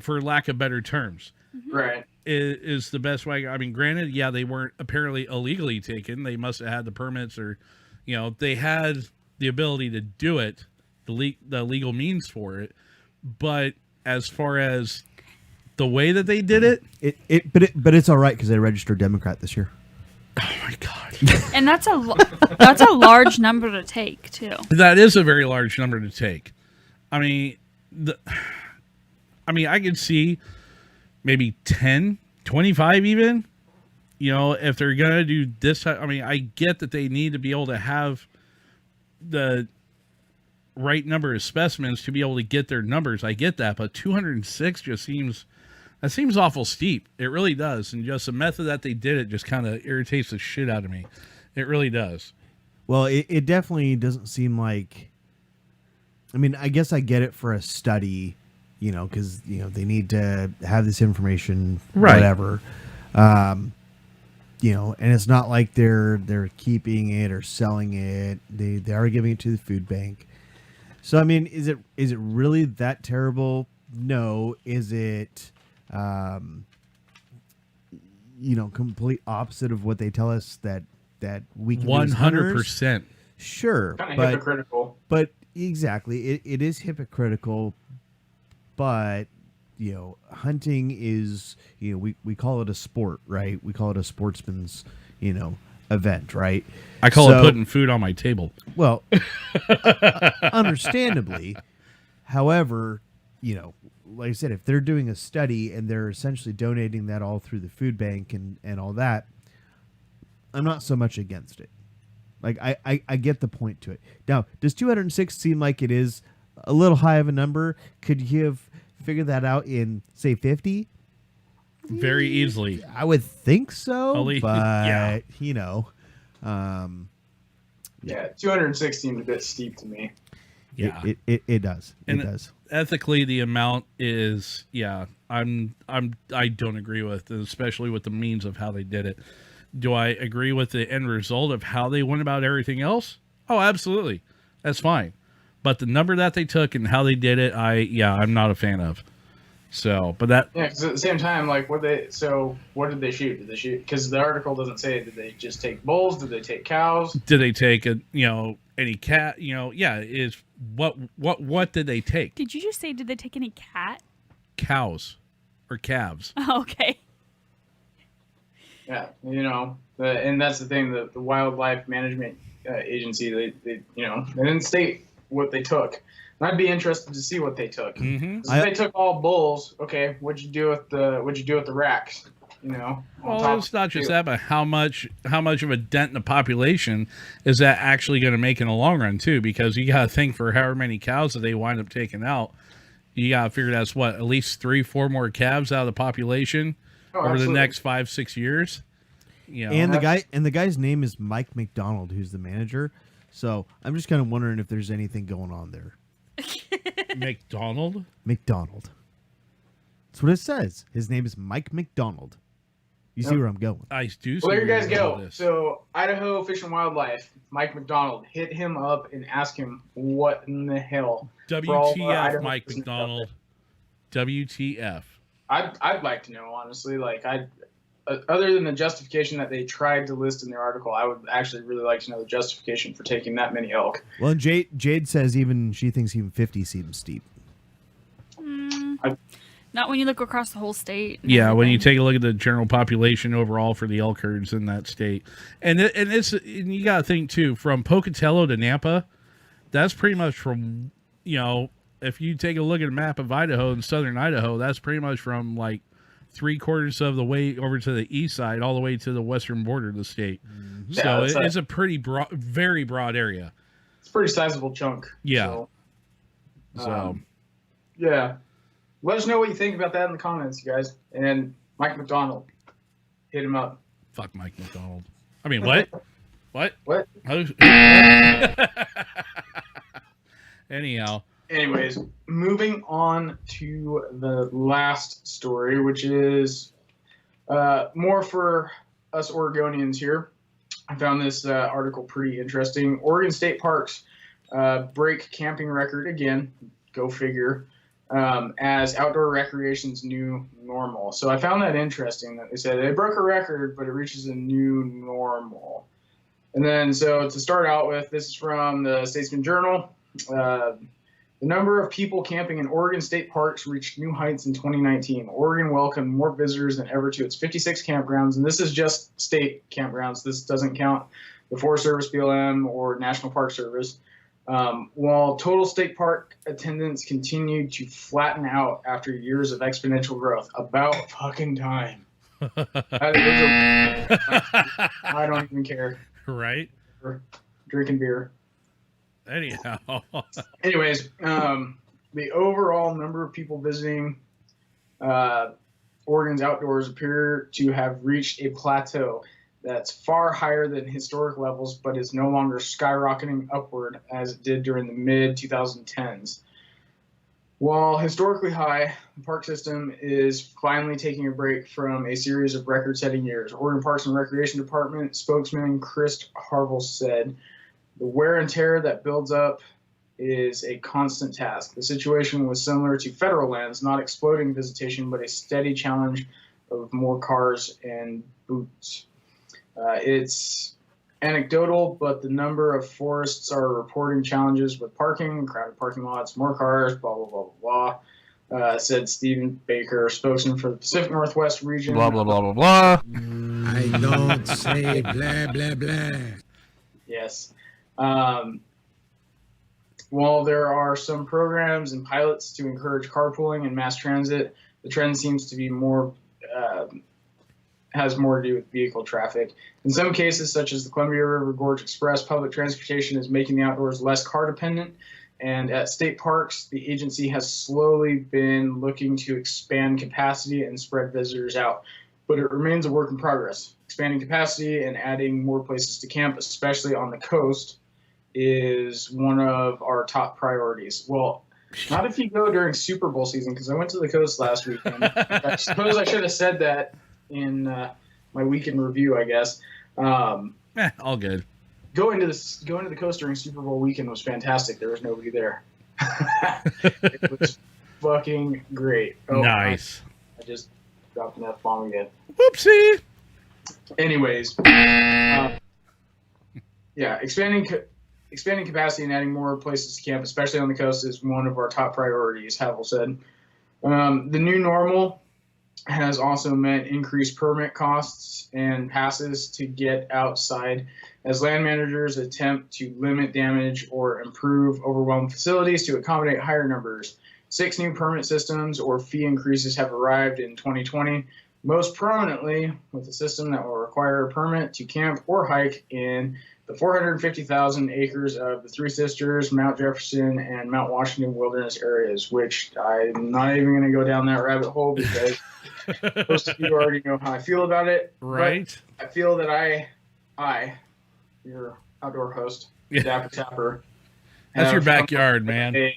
for lack of better terms. Right. is the best way. I mean, granted, yeah, they weren't apparently illegally taken. They must have had the permits, or they had the ability to do it, the legal means for it. But as far as the way that they did it, but it's all right because they registered Democrat this year. oh my god, And that's a large number to take too. that is a very large number to take. I mean, I could see maybe 10, 25 even. If they're gonna do this, I mean, I get that they need to be able to have the right number of specimens to be able to get their numbers. I get that, but 206 just seems awful steep. It really does. And just the method that they did it just kind of irritates the shit out of me. It really does. Well, it definitely doesn't seem like. I mean, I guess I get it for a study, because they need to have this information, Right. whatever. And it's not like they're keeping it or selling it. They are giving it to the food bank. So I mean, is it really that terrible? No. Is it complete opposite of what they tell us that we can do as hunters? 100%. Sure, Kind of but hypocritical. but exactly, it is hypocritical. But hunting is we call it a sport, right? We call it a sportsman's event, right? I call it putting food on my table. Well, understandably. However, like I said, if they're doing a study and they're essentially donating that all through the food bank and all that, I'm not so much against it. Like, I get the point to it. Now, does 206 seem like it is a little high of a number? Could you have figured that out in, say, 50? Very easily. I would think so, At but, yeah. Yeah, 206 seemed a bit steep to me. Yeah. It does. And it does. Ethically, the amount is, I don't agree with, especially with the means of how they did it. Do I agree with the end result of how they went about everything else? Oh, absolutely. That's fine. But the number that they took and how they did it, I'm not a fan of. So, but that... Yeah, because at the same time, like, what did they shoot? Did they shoot... Because the article doesn't say, did they just take bulls? Did they take cows? Did they take, any cat? Is... What did they take? Did you just say, did they take any cat? Cows. Or calves. Oh, okay. Yeah, and that's the thing, the Wildlife Management Agency, they didn't state what they took. And I'd be interested to see what they took. Mm-hmm. If they took all bulls, okay, what'd you do with the racks? Well, it's not just that, but how much of a dent in the population is that actually going to make in the long run too? Because you got to think, for however many cows that they wind up taking out, you got to figure that's at least 3-4 more calves out of the population over absolutely. the next 5-6 years. And the guy's name is Mike McDonald, who's the manager. So I'm just kind of wondering if there's anything going on there. McDonald. That's what it says. His name is Mike McDonald. You see where I'm going? I do. Well, there you guys go. This. So Idaho Fish and Wildlife, Mike McDonald, hit him up and ask him what in the hell. WTF, Mike McDonald. WTF. I'd like to know, honestly. Like, other than the justification that they tried to list in their article, I would actually really like to know the justification for taking that many elk. Well, Jade says she thinks even 50 seems steep. Not when you look across the whole state. Yeah, when you take a look at the general population overall for the elk herds in that state, and you got to think too, from Pocatello to Nampa, that's pretty much from if you take a look at a map of Idaho and southern Idaho, that's pretty much from like 3/4 of the way over to the east side, all the way to the western border of the state. Mm-hmm. So it's a pretty broad, very broad area. It's a pretty sizable chunk. Yeah. So yeah. Let us know what you think about that in the comments, you guys. And Mike McDonald, hit him up. Fuck Mike McDonald. I mean, what? What? What? Anyhow. Anyways, moving on to the last story, which is more for us Oregonians here. I found this article pretty interesting. Oregon State Parks break camping record again. Go figure. as outdoor recreation's new normal. So I found that interesting that they said they broke a record, but it reaches a new normal. And then, so to start out with, this is from the Statesman Journal. The number of people camping in Oregon state parks reached new heights in 2019. Oregon welcomed more visitors than ever to its 56 campgrounds, and this is just state campgrounds. This doesn't count the Forest Service, BLM, or National Park Service. While total state park attendance continued to flatten out after years of exponential growth. About fucking time. I don't even care. Right? For drinking beer. Anyhow. Anyways, the overall number of people visiting Oregon's outdoors appear to have reached a plateau that's far higher than historic levels, but is no longer skyrocketing upward as it did during the mid-2010s. While historically high, the park system is finally taking a break from a series of record-setting years. Oregon Parks and Recreation Department spokesman Chris Harville said, "The wear and tear that builds up is a constant task. The situation was similar to federal lands, not exploding visitation, but a steady challenge of more cars and boots. It's anecdotal, but the number of forests are reporting challenges with parking, crowded parking lots, more cars, blah, blah, blah, blah, blah," said Stephen Baker, spokesman for the Pacific Northwest region. Blah, blah, blah, blah, blah. I don't say blah, blah, blah. Yes. While there are some programs and pilots to encourage carpooling and mass transit, the trend seems to be has more to do with vehicle traffic. In some cases, such as the Columbia River Gorge Express, public transportation is making the outdoors less car dependent. And at state parks, the agency has slowly been looking to expand capacity and spread visitors out. But it remains a work in progress. Expanding capacity and adding more places to camp, especially on the coast, is one of our top priorities. Well, not if you go during Super Bowl season, because I went to the coast last weekend. I suppose I should have said that in my weekend review, I guess. All good. Going to the coast during Super Bowl weekend was fantastic. There was nobody there. It was fucking great. Oh, Nice. I just dropped an F-bomb again. Whoopsie. Anyways, expanding capacity and adding more places to camp, especially on the coast, is one of our top priorities, Havel said. The new normal has also meant increased permit costs and passes to get outside as land managers attempt to limit damage or improve overwhelmed facilities to accommodate higher numbers. 6 new permit systems or fee increases have arrived in 2020, most prominently with a system that will require a permit to camp or hike in the 450,000 acres of the Three Sisters, Mount Jefferson, and Mount Washington wilderness areas, which I'm not even going to go down that rabbit hole because most of you already know how I feel about it. Right. But I feel that I, your outdoor host, Dapper Tapper, That's your backyard, man.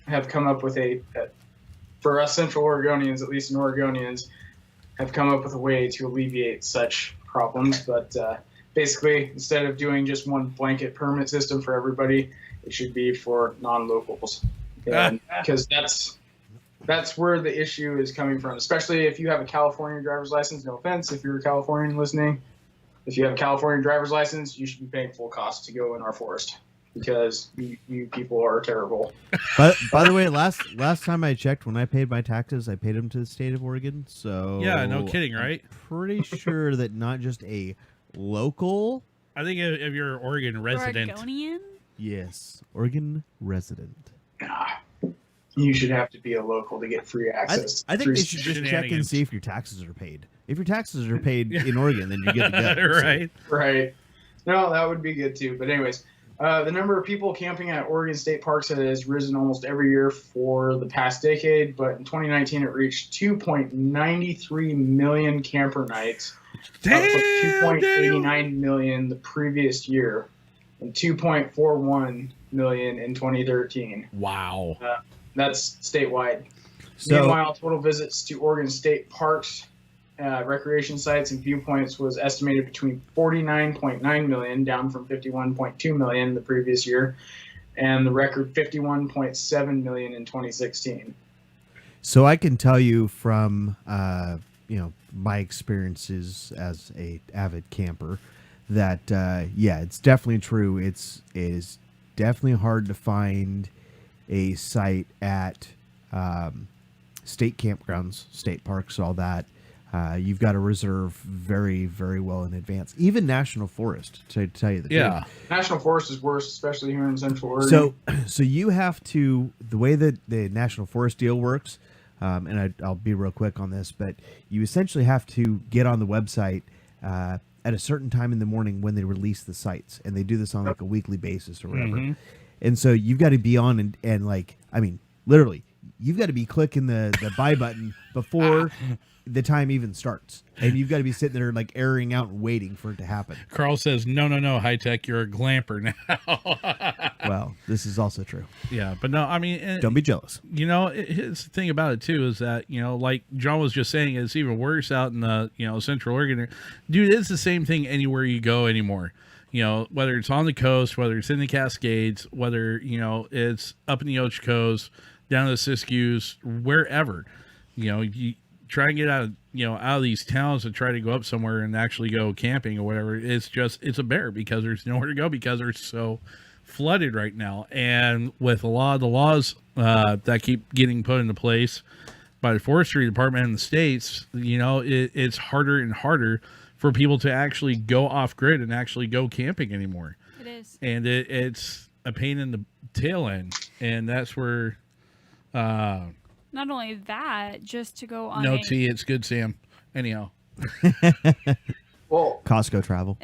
Have come up with for us Central Oregonians, at least in Oregonians, have come up with a way to alleviate such problems. But basically, instead of doing just one blanket permit system for everybody, it should be for non-locals. Because that's where the issue is coming from, especially if you have a California driver's license. No offense if you're a Californian listening. If you have a California driver's license, you should be paying full cost to go in our forest because you people are terrible. But by the way, last time I checked, when I paid my taxes, I paid them to the state of Oregon. So yeah, no kidding, right? I'm pretty sure that not just a local. I think if you're an Oregon resident. Oregonian? Yes, Oregon resident. You should have to be a local to get free access. I think they should just check and see if your taxes are paid. If your taxes are paid in Oregon, then you get the go. Right. Right. No, that would be good too. But anyways, the number of people camping at Oregon state parks has risen almost every year for the past decade. But in 2019, it reached 2.93 million camper nights, up from 2.89 million the previous year, and 2.41 million in 2013. Wow. That's statewide. So, meanwhile, total visits to Oregon state parks, recreation sites, and viewpoints was estimated between 49.9 million, down from 51.2 million the previous year, and the record 51.7 million in 2016. So I can tell you from my experiences as a avid camper that it's definitely true. It is definitely hard to find a site at state campgrounds, state parks, all that. You've got to reserve very, very well in advance. Even National Forest, to tell you the truth. National Forest is worse, especially here in Central Oregon. So you have to, the way that the National Forest deal works, and I'll be real quick on this, but you essentially have to get on the website at a certain time in the morning when they release the sites, and they do this on like a weekly basis or whatever. Mm-hmm. And so you've got to be on and like, I mean, literally, you've got to be clicking the buy button before the time even starts, and you've got to be sitting there like airing out and waiting for it to happen. Carl says, no, high tech, you're a glamper now. Well, this is also true. Yeah, but no, I mean, don't be jealous. Here's the thing about it too is that like John was just saying, it's even worse out in the Central Oregon. Dude, it's the same thing anywhere you go anymore. Whether it's on the coast, whether it's in the Cascades, whether it's up in the Ochoco's, down to the Siskiyous, wherever. You try and get out of these towns and try to go up somewhere and actually go camping or whatever. It's a bear because there's nowhere to go because they're so flooded right now. And with a lot of the laws that keep getting put into place by the forestry department in the states, it's harder and harder for people to actually go off grid and actually go camping anymore. It is. And it's a pain in the tail end. And that's where, not only that, just to go on no tea, it's good, Sam. Anyhow. Well, Costco travel.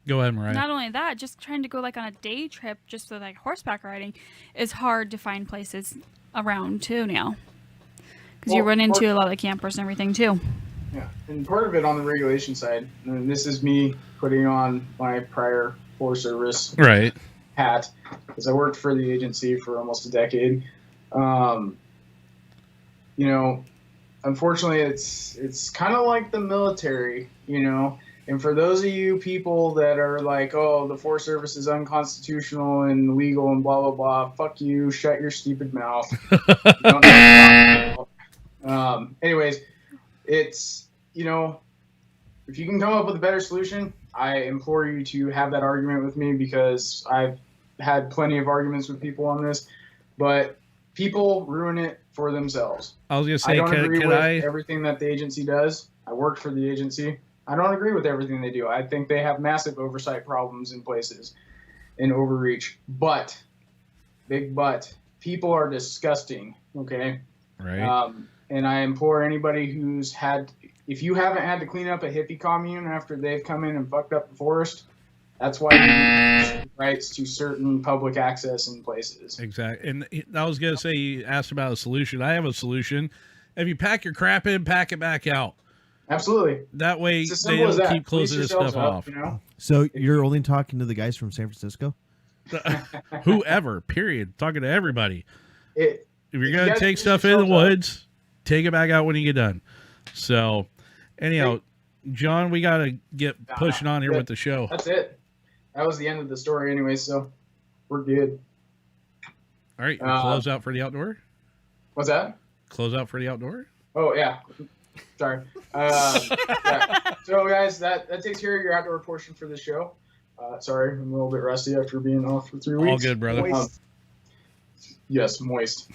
Go ahead, Mariah. Not only that, just trying to go like on a day trip, just with like horseback riding, is hard to find places around too now, because you run into a lot of campers and everything too. Yeah, and part of it on the regulation side, and this is me putting on my prior Forest Service hat, because I worked for the agency for almost a decade. Unfortunately, it's kind of like the military, And for those of you people that are like, oh, the Forest Service is unconstitutional and illegal and blah, blah, blah, fuck you, shut your stupid mouth. You don't know what I'm talking about. Anyways, it's, if you can come up with a better solution, I implore you to have that argument with me, because I've had plenty of arguments with people on this, but people ruin it for themselves. I was going to say, I don't agree with everything that the agency does. I worked for the agency. I don't agree with everything they do. I think they have massive oversight problems in places and overreach. But, big but, people are disgusting, okay? Right. And I implore anybody who's had, if you haven't had to clean up a hippie commune after they've come in and fucked up the forest, that's why you need rights to certain public access in places. Exactly. And I was going to say, you asked about a solution. I have a solution. If you pack your crap in, pack it back out. Absolutely. That way they don't keep closing this stuff off. So you're only talking to the guys from San Francisco? Whoever, period. Talking to everybody. If you're going to take stuff in the woods, take it back out when you get done. So, anyhow, John, we got to get pushing on here with the show. That's it. That was the end of the story anyway, so we're good. All right, close out for the outdoor? What's that? Close out for the outdoor? Oh, yeah. Sorry. Yeah. So, guys, that takes care of your outdoor portion for the show. Sorry, I'm a little bit rusty after being off for 3 weeks. All good, brother. Yes, moist.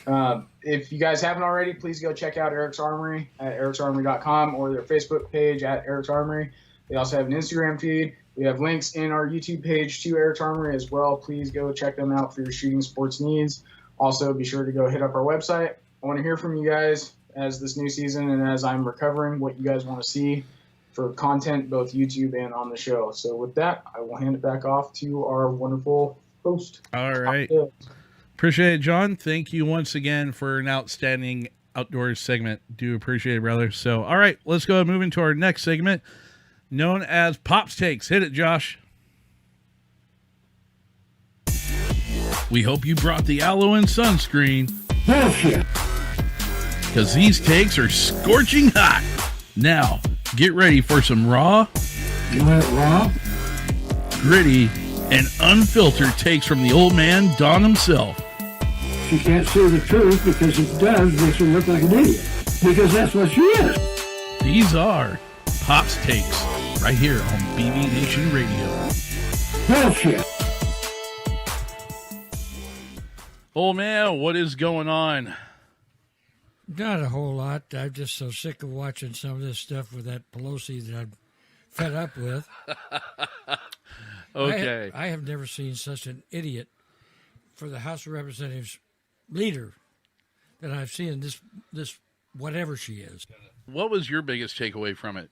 If you guys haven't already, please go check out Eric's Armory at ericsarmory.com or their Facebook page at Eric's Armory. They also have an Instagram feed. We have links in our YouTube page to Eric's Armory as well. Please go check them out for your shooting sports needs. Also, be sure to go hit up our website. I want to hear from you guys as this new season and as I'm recovering, what you guys want to see for content, both YouTube and on the show. So with that, I will hand it back off to our wonderful host. All right. Appreciate it, John. Thank you once again for an outstanding outdoors segment. Do appreciate it, brother. So, all right, let's go and move into our next segment, known as Pop's Takes. Hit it, Josh. We hope you brought the aloe and sunscreen. Bullshit. Because these takes are scorching hot. Now, get ready for some raw, You want it raw? gritty, and unfiltered takes from the old man, Don himself. she can't see the truth because it does makes her look like an idiot. Because that's what she is. These are Pop's Takes right here on BB Nation Radio. Bullshit. Oh man, what is going on? Not a whole lot. I'm just so sick of watching some of this stuff with that Pelosi that I'm fed up with. Okay. I have never seen such an idiot for the House of Representatives leader that I've seen this whatever she is. What was your biggest takeaway from it?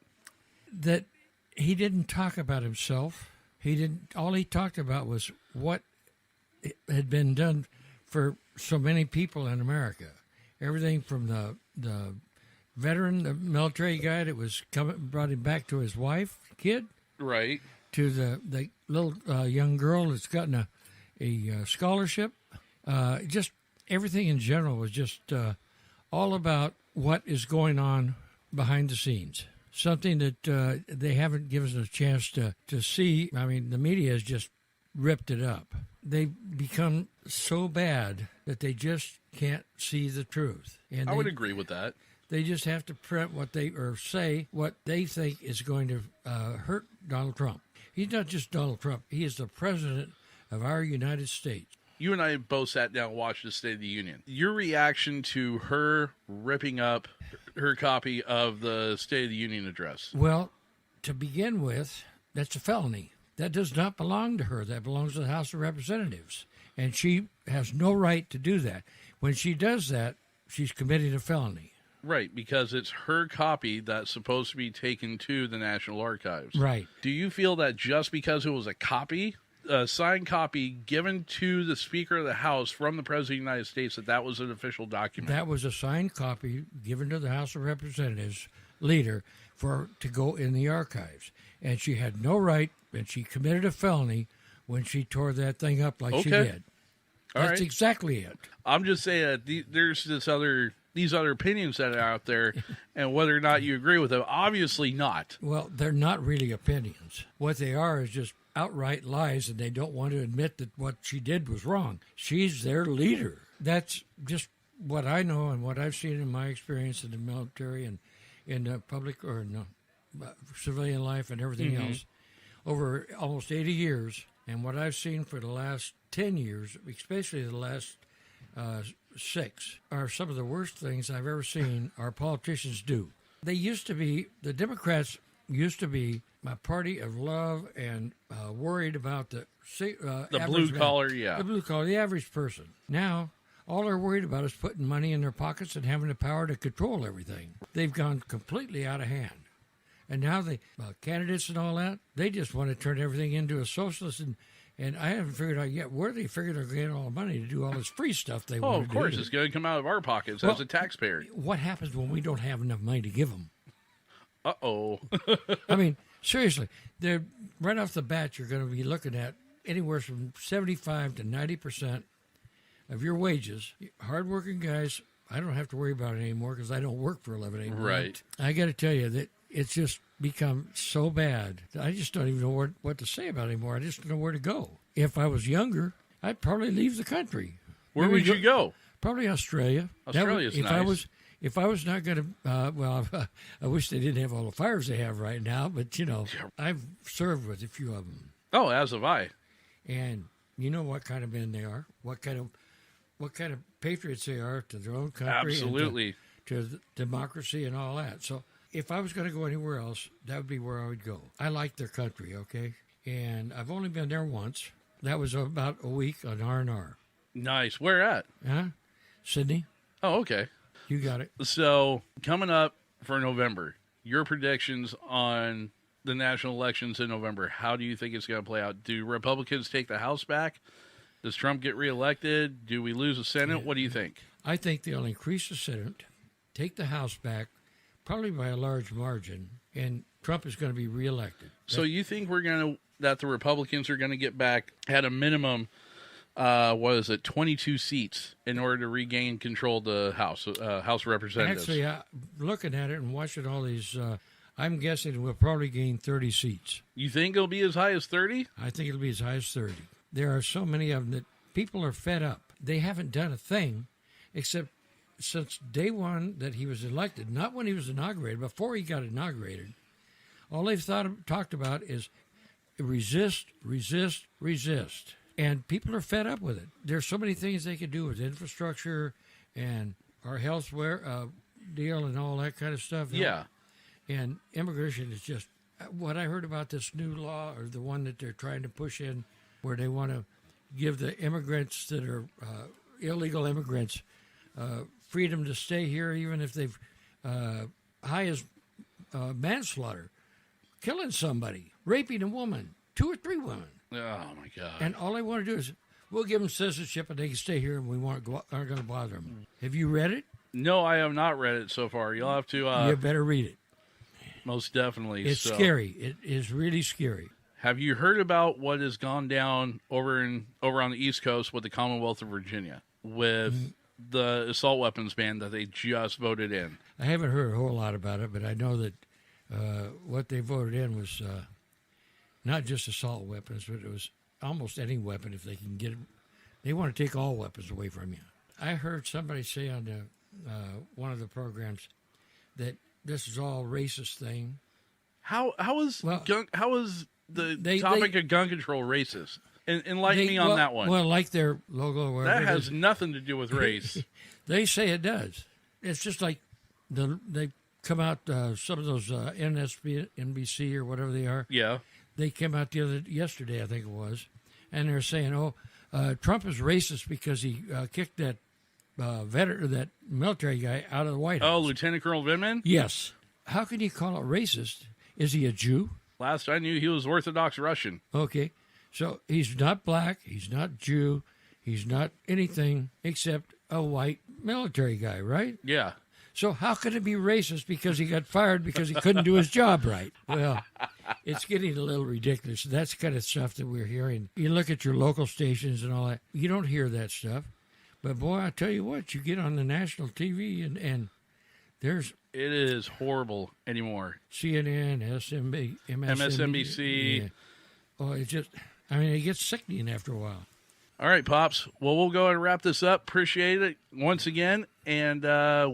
That he didn't talk about himself. All he talked about was what had been done for so many people in America. Everything from the veteran, the military guy that was brought him back to his wife, kid, right, to the little young girl that's gotten a scholarship. Just everything in general was just all about what is going on behind the scenes. Something that they haven't given us a chance to see. I mean, the media has just ripped it up. They've become so bad that they just can't see the truth. And I would agree with that. They just have to print or say what they think is going to hurt Donald Trump. He's not just Donald Trump. He is the president of our United States. You and I both sat down and watched the State of the Union. Your reaction to her ripping up her copy of the State of the Union address? Well, to begin with, that's a felony. That does not belong to her. That belongs to the House of Representatives. And she has no right to do that. When she does that, she's committing a felony. Right, because it's her copy that's supposed to be taken to the National Archives. Right. Do you feel that just because it was a signed copy given to the Speaker of the House from the President of the United States, that was an official document? That was a signed copy given to the House of Representatives leader to go in the archives. And she had no right, and she committed a felony when she tore that thing up like she did. That's exactly it. I'm just saying that there's these other opinions that are out there, and whether or not you agree with them, obviously not. Well, they're not really opinions. What they are is just outright lies, and they don't want to admit that what she did was wrong. She's their leader. That's just what I know and what I've seen in my experience in the military and in public or civilian life and everything else over almost 80 years. And what I've seen for the last 10 years, especially the last 6, are some of the worst things I've ever seen our politicians do. The Democrats used to be a party of love and worried about the blue collar, the blue collar, the average person. Now, all they're worried about is putting money in their pockets and having the power to control everything. They've gone completely out of hand. And now the candidates and all that, they just want to turn everything into a socialist. And I haven't figured out yet where they figure they're getting all the money to do all this free stuff they want to do. Oh, of course. It's going to come out of our pockets as a taxpayer. What happens when we don't have enough money to give them? Uh-oh. I mean, seriously, they're right off the bat, you're going to be looking at anywhere from 75 to 90% of your wages. Hardworking guys, I don't have to worry about it anymore because I don't work for a living anymore. Right. I got to tell you that it's just become so bad that I just don't even know what to say about it anymore. I just don't know where to go. If I was younger, I'd probably leave the country. Where would you go? Probably Australia. Australia's nice. If I was not going to, I wish they didn't have all the fires they have right now, but, I've served with a few of them. Oh, as have I. And you know what kind of men they are, what kind of patriots they are to their own country. Absolutely. And to democracy and all that. So if I was going to go anywhere else, that would be where I would go. I like their country, okay? And I've only been there once. That was about a week on R&R. Nice. Where at? Sydney. Oh, okay. You got it. So, coming up for November, your predictions on the national elections in November, how do you think it's going to play out? Do Republicans take the House back? Does Trump get reelected? Do we lose the Senate? What do you think? I think they'll increase the Senate, take the House back, probably by a large margin, and Trump is going to be reelected. So you think that the Republicans are going to get back at a minimum 22 seats in order to regain control of the House of Representatives? Actually, looking at it and watching all these, I'm guessing we'll probably gain 30 seats. You think it'll be as high as 30? I think it'll be as high as 30. There are so many of them that people are fed up. they haven't done a thing except since day one that he was elected, not when he was inaugurated, before he got inaugurated. All they've talked about is resist, resist, resist. And people are fed up with it. There's so many things they could do with infrastructure and our health deal and all that kind of stuff. Yeah. And immigration is just what I heard about this new law, or the one that they're trying to push in, where they want to give the immigrants that are illegal immigrants freedom to stay here, even if they've high as manslaughter, killing somebody, raping a woman, 2 or 3 women. Oh my God! And all I want to do is, we'll give them citizenship and they can stay here, and we aren't going to bother them. Have you read it? No, I have not read it so far. You'll have to. You better read it. Most definitely. It's scary. It is really scary. Have you heard about what has gone down over on the East Coast with the Commonwealth of Virginia with the assault weapons ban that they just voted in? I haven't heard a whole lot about it, but I know that what they voted in was not just assault weapons, but it was almost any weapon if they can get it. They want to take all weapons away from you. I heard somebody say on one of the programs that this is all racist thing. How is the topic of gun control racist? Enlighten me on that one. Well, like their logo, or whatever that has nothing to do with race. They say it does. It's just like they come out some of those NBC or whatever they are. Yeah, they came out yesterday, I think it was, and they're saying, Trump is racist because he kicked that that military guy out of the White House. Oh, Lieutenant Colonel Vindman? Yes. How can you call it racist? Is he a Jew? Last I knew, he was Orthodox Russian. Okay. So he's not black, he's not Jew, he's not anything except a white military guy, right? Yeah. So how could it be racist because he got fired because he couldn't do his job right? Well, it's getting a little ridiculous. That's the kind of stuff that we're hearing. You look at your local stations and all that, you don't hear that stuff. But boy, I tell you what, you get on the national TV and there's... It is horrible anymore. CNN, MSNBC. Yeah. Oh, it just... I mean, it gets sickening after a while. All right, Pops. Well, we'll go ahead and wrap this up. Appreciate it once again. And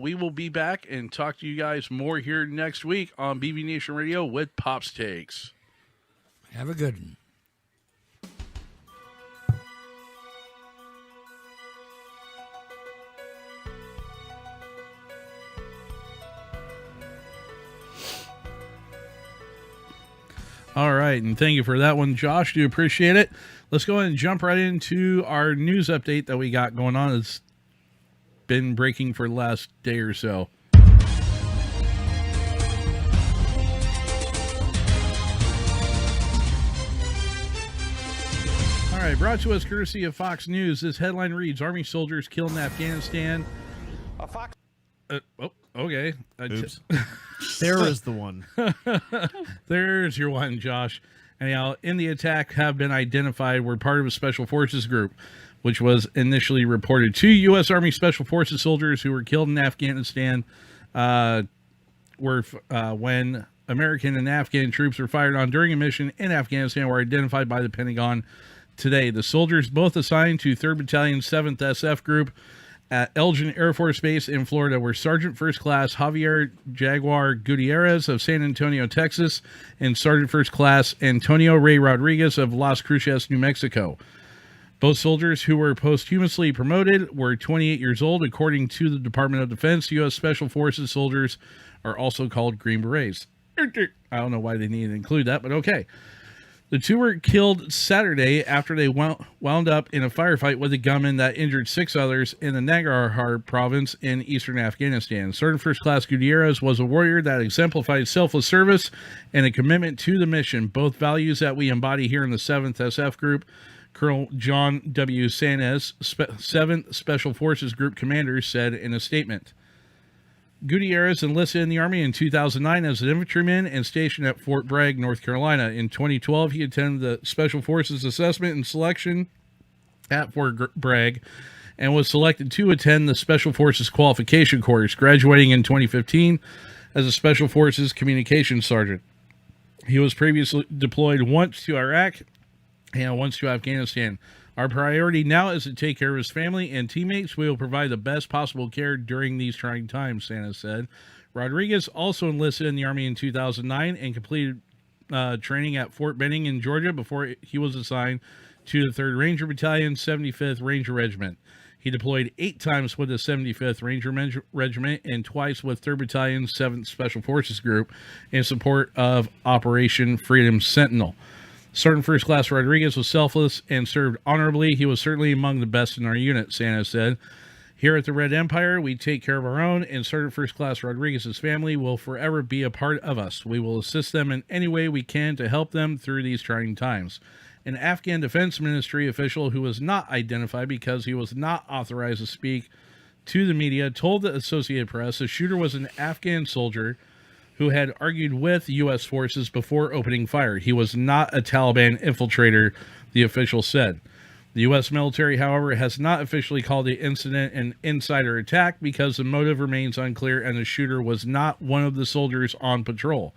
we will be back and talk to you guys more here next week on BB Nation Radio with Pops Takes. Have a good one. All right, and thank you for that one, Josh. Do appreciate it. Let's go ahead and jump right into our news update that we got going on. It's been breaking for the last day or so. All right, brought to us courtesy of Fox News. This headline reads, Army soldiers killed in Afghanistan. Okay. Oops. There is the one. There's your one, Josh. Anyhow, in the attack have been identified were part of a Special Forces group, which was initially reported. 2 U.S. Army Special Forces soldiers who were killed in Afghanistan when American and Afghan troops were fired on during a mission in Afghanistan were identified by the Pentagon today. The soldiers, both assigned to 3rd Battalion, 7th SF Group, at Elgin Air Force Base in Florida, were Sergeant First Class Javier Jaguar Gutierrez of San Antonio, Texas, and Sergeant First Class Antonio Ray Rodriguez of Las Cruces, New Mexico. Both soldiers, who were posthumously promoted, were 28 years old. According to the Department of Defense, U.S. Special Forces soldiers are also called Green Berets. I don't know why they needed to include that, but okay. The 2 were killed Saturday after they wound up in a firefight with a gunman that injured 6 others in the Nangarhar province in eastern Afghanistan. Sergeant First Class Gutierrez was a warrior that exemplified selfless service and a commitment to the mission, both values that we embody here in the 7th SF Group. Colonel John W. Sanchez, 7th Special Forces Group Commander, said in a statement. Gutierrez enlisted in the Army in 2009 as an infantryman and stationed at Fort Bragg, North Carolina. In 2012, he attended the Special Forces Assessment and Selection at Fort Bragg and was selected to attend the Special Forces Qualification Course, graduating in 2015 as a Special Forces Communications Sergeant. He was previously deployed once to Iraq and once to Afghanistan. Our priority now is to take care of his family and teammates. We will provide the best possible care during these trying times, Santa said. Rodriguez also enlisted in the Army in 2009 and completed training at Fort Benning in Georgia before he was assigned to the 3rd Ranger Battalion, 75th Ranger Regiment. He deployed 8 times with the 75th Ranger Regiment and twice with 3rd Battalion's 7th Special Forces Group in support of Operation Freedom Sentinel. Sergeant First Class Rodriguez was selfless and served honorably. He was certainly among the best in our unit, Santa said. Here at the Red Empire, we take care of our own, and Sergeant First Class Rodriguez's family will forever be a part of us. We will assist them in any way we can to help them through these trying times. An Afghan Defense Ministry official who was not identified because he was not authorized to speak to the media told the Associated Press the shooter was an Afghan soldier who had argued with U.S. forces before opening fire. He was not a Taliban infiltrator, the official said. The U.S. military, however, has not officially called the incident an insider attack because the motive remains unclear and the shooter was not one of the soldiers on patrol.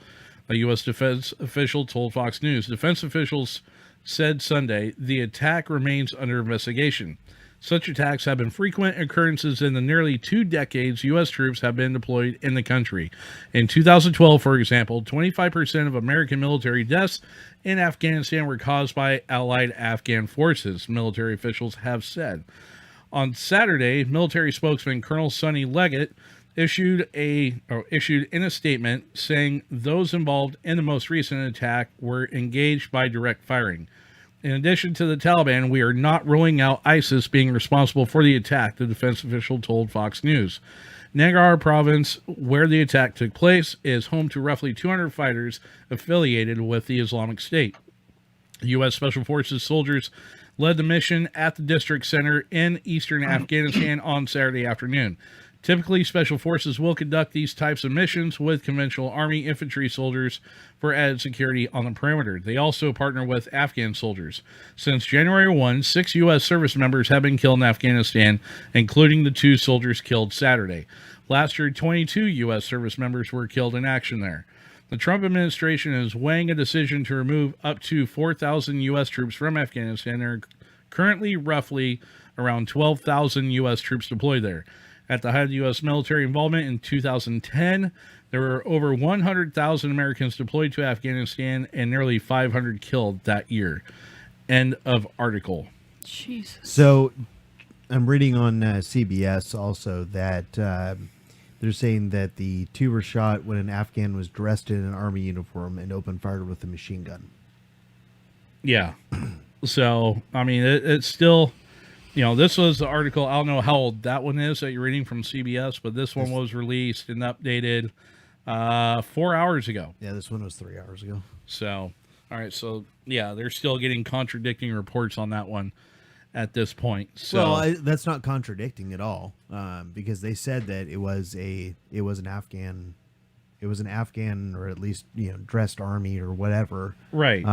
A U.S. defense official told Fox News. Defense officials said Sunday the attack remains under investigation. Such attacks have been frequent occurrences in the nearly 2 decades U.S. troops have been deployed in the country. In 2012, for example, 25% of American military deaths in Afghanistan were caused by allied Afghan forces, military officials have said. On Saturday, military spokesman Colonel Sonny Leggett issued in a statement saying those involved in the most recent attack were engaged by direct firing. In addition to the Taliban, we are not ruling out ISIS being responsible for the attack, the defense official told Fox News. Nangarhar province, where the attack took place, is home to roughly 200 fighters affiliated with the Islamic State. U.S. Special Forces soldiers led the mission at the district center in eastern Afghanistan on Saturday afternoon. Typically, Special Forces will conduct these types of missions with conventional Army infantry soldiers for added security on the perimeter. They also partner with Afghan soldiers. Since January 1, 6 U.S. service members have been killed in Afghanistan, including the 2 soldiers killed Saturday. Last year, 22 U.S. service members were killed in action there. The Trump administration is weighing a decision to remove up to 4,000 U.S. troops from Afghanistan. There are currently roughly around 12,000 U.S. troops deployed there. At the height of the U.S. military involvement in 2010, there were over 100,000 Americans deployed to Afghanistan and nearly 500 killed that year. End of article. Jesus. So I'm reading on CBS also that they're saying that the 2 were shot when an Afghan was dressed in an Army uniform and opened fire with a machine gun. Yeah. So, I mean, it's still... You know, this was the article, I don't know how old that one is that you're reading from CBS, but this one was released and updated 4 hours ago. Yeah, this one was 3 hours ago. So, all right, so, yeah, they're still getting contradicting reports on that one at this point. So, well, that's not contradicting at all, because they said that it was an Afghan, or at least, you know, dressed army or whatever. Right.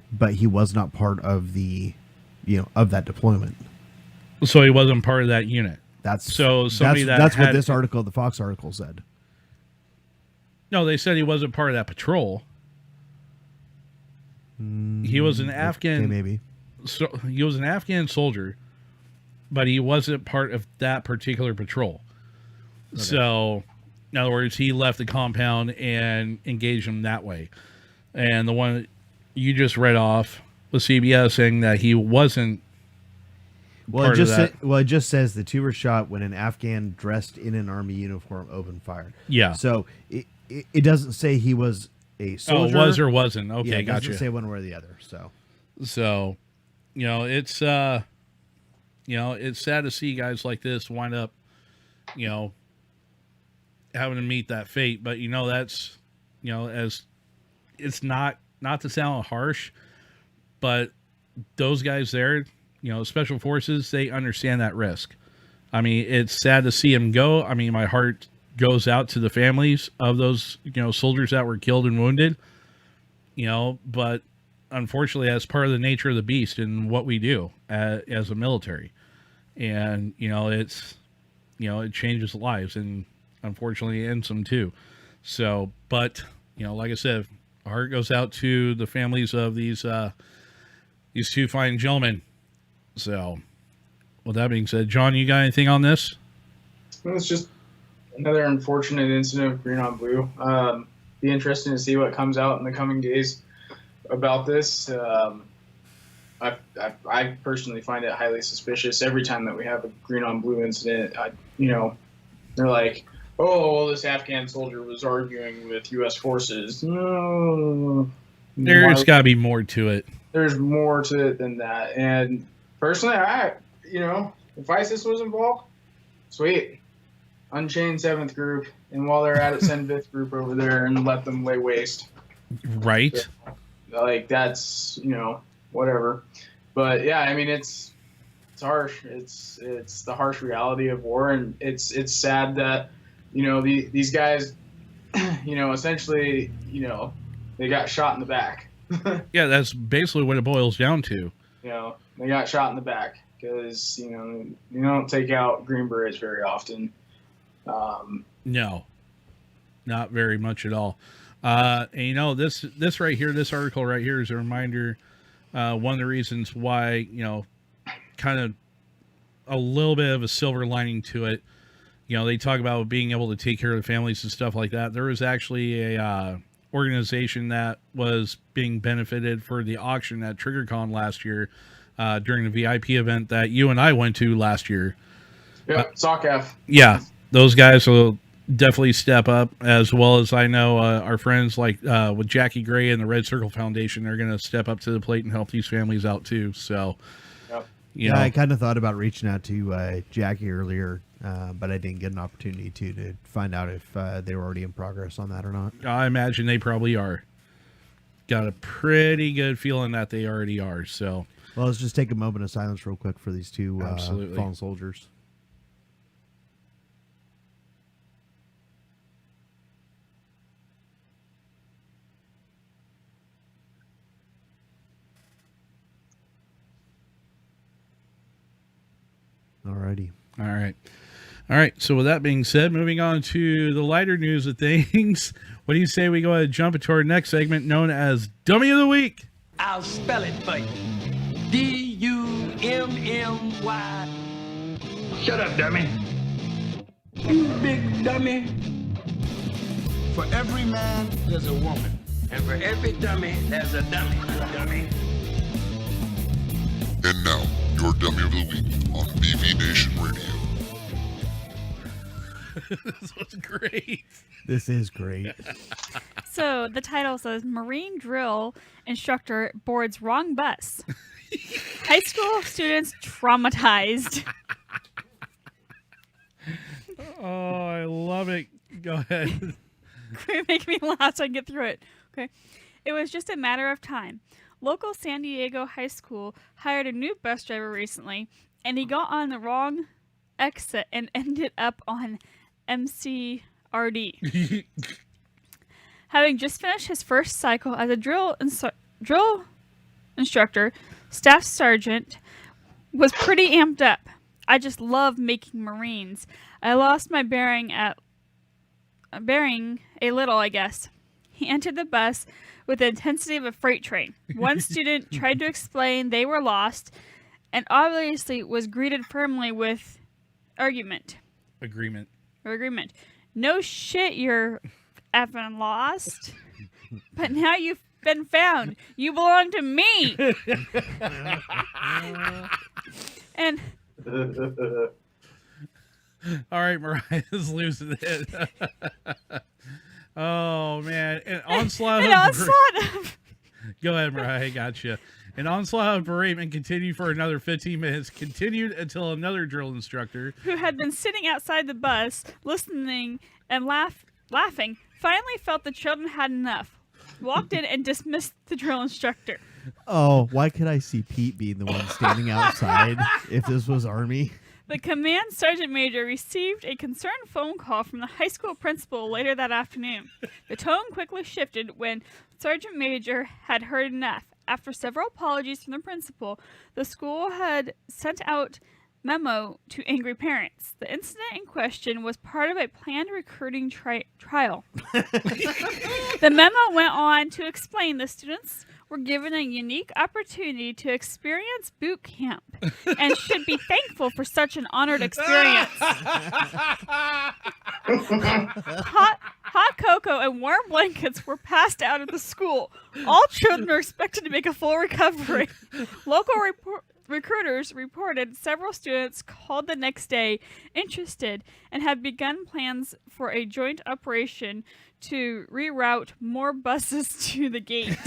But he was not part of the, you know, of that deployment. So he wasn't part of that unit. That's what this article, the Fox article, said. No, they said he wasn't part of that patrol. He was an Afghan. Okay, maybe. So he was an Afghan soldier, but he wasn't part of that particular patrol. Okay. So, in other words, he left the compound and engaged him that way. And the one you just read off was CBS saying that he wasn't. Well, it just says the 2 were shot when an Afghan dressed in an Army uniform opened fire. Yeah. So it doesn't say he was a soldier. Oh, was or wasn't. Okay, yeah, it gotcha. doesn't say one way or the other. So, you know, it's it's sad to see guys like this wind up, you know, having to meet that fate. But, you know, that's, you know, as it's not to sound harsh, but those guys there, you know, Special Forces, they understand that risk. I mean, it's sad to see him go. I mean, my heart goes out to the families of those, you know, soldiers that were killed and wounded, you know, but unfortunately that's part of the nature of the beast and what we do as a military. And, you know, it's, you know, it changes lives and unfortunately ends them too. So, but, you know, like I said, our heart goes out to the families of these 2 fine gentlemen So, with that being said, John, you got anything on this? It's just another unfortunate incident of green on blue. Be interesting to see what comes out in the coming days about this. I personally find it highly suspicious. Every time that we have a green on blue incident, they're like, "Oh, well, this Afghan soldier was arguing with U.S. forces." No, There's got to be more to it. There's more to it than that. And personally, if ISIS was involved, sweet. Unchain 7th group, and while they're at it, send 5th group over there and let them lay waste. Right. So, like, that's, whatever. But yeah, I mean, it's harsh. It's the harsh reality of war, and it's sad that, these guys, essentially, they got shot in the back. Yeah, that's basically what it boils down to. They got shot in the back because, you don't take out Green Berets very often. No, not very much at all. And this right here, this article right here is a reminder. One of the reasons why, kind of a little bit of a silver lining to it. They talk about being able to take care of the families and stuff like that. There was actually a organization that was being benefited for the auction at TriggerCon last year during the VIP event that you and I went to last year. Yeah, SOCAF. Yeah. Those guys will definitely step up, as well as I know our friends like with Jackie Gray and the Red Circle Foundation are going to step up to the plate and help these families out too. So, yeah, I kind of thought about reaching out to Jackie earlier, but I didn't get an opportunity to find out if they were already in progress on that or not. I imagine they probably are. Got a pretty good feeling that they already are. So, well, let's just take a moment of silence real quick for these two fallen soldiers. Alrighty. All right. So with that being said, moving on to the lighter news of things, what do you say we go ahead and jump into our next segment known as Dummy of the Week? I'll spell it for you. D-U-M-M-Y. Shut up, dummy. You big dummy. For every man, there's a woman. And for every dummy, there's a dummy. Dummy. And now, your Dummy of the Week on BV Nation Radio. This was great. This is great. So the title says Marine Drill Instructor Boards Wrong Bus. High school students traumatized. Oh, I love it. Go ahead. Make me laugh so I can get through it. Okay. It was just a matter of time. Local San Diego high school hired a new bus driver recently, and he got on the wrong exit and ended up on MCRD. Having just finished his first cycle as a drill instructor, Staff Sergeant was pretty amped up. I just love making Marines. I lost my bearing a little, I guess. He entered the bus with the intensity of a freight train. One student tried to explain they were lost and obviously was greeted firmly with agreement. No shit, you're effing lost. But now you've been found. You belong to me. And all right, Mariah's losing it. Oh man, an onslaught. Go ahead, Mariah. Gotcha. An onslaught of beratement continued for another 15 minutes. Continued until another drill instructor, who had been sitting outside the bus, listening and laughing, finally felt the children had enough. Walked in and dismissed the drill instructor. Oh, why could I see Pete being the one standing outside if this was Army? The command sergeant major received a concerned phone call from the high school principal later that afternoon. The tone quickly shifted when Sergeant Major had heard enough. After several apologies from the principal, the school had sent out memo to angry parents. The incident in question was part of a planned recruiting trial. The memo went on to explain the students were given a unique opportunity to experience boot camp and should be thankful for such an honored experience. Hot cocoa and warm blankets were passed out at the school. All children are expected to make a full recovery. Local recruiters reported several students called the next day interested and have begun plans for a joint operation to reroute more buses to the gate.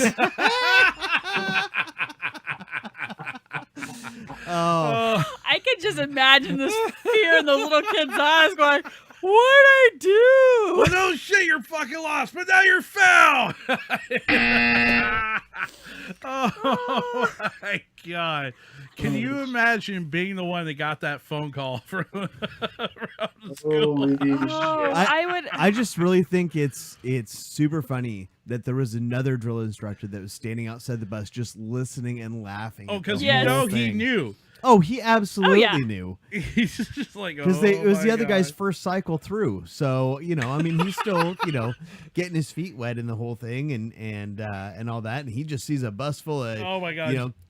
I can just imagine this fear in those little kids' eyes going, what'd I do? Well, no shit, you're fucking lost, but now you're found. Oh my God. Can you imagine being the one that got that phone call from the school? I just really think it's super funny that there was another drill instructor that was standing outside the bus just listening and laughing. Oh, because he knew. Oh, he absolutely knew. He's just like, because it was the other guy's first cycle through. So, I mean, he's still, getting his feet wet in the whole thing and all that. And he just sees a bus full of,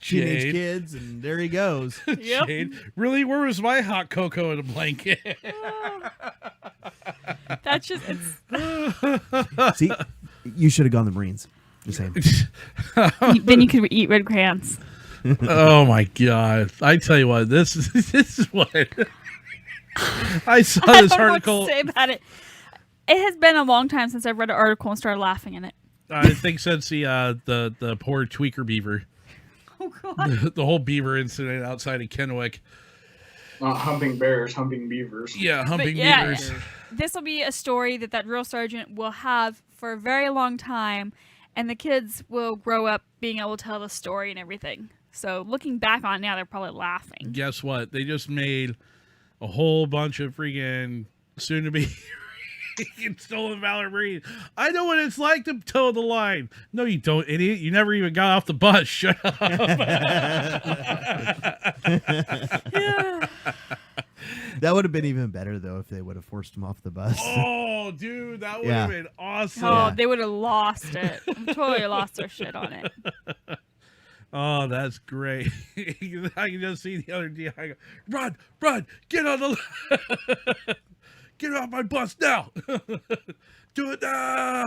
teenage kids, and there he goes. Yep. Jade, really? Where was my hot cocoa in a blanket? That's just, See, you should have gone to the Marines. Just saying. Then you could eat red crayons. Oh my God! I tell you what, this is what I saw. This article. I don't know what to say about it. It has been a long time since I've read an article and started laughing in it. I think since the poor tweaker beaver. Oh God! The whole beaver incident outside of Kennewick. Not humping bears, humping beavers. Yeah, humping beavers. This will be a story that drill sergeant will have for a very long time, and the kids will grow up being able to tell the story and everything. So looking back on it now, they're probably laughing. Guess what? They just made a whole bunch of freaking soon-to-be stolen valor Marine. I know what it's like to toe the line. No, you don't, idiot. You never even got off the bus. Shut up. Yeah. That would have been even better, though, if they would have forced him off the bus. Oh, dude, that would have been awesome. Oh, they would have lost it. Totally lost their shit on it. Oh, that's great. I can just see the other DI go, run, get on the get off my bus now. Do it now.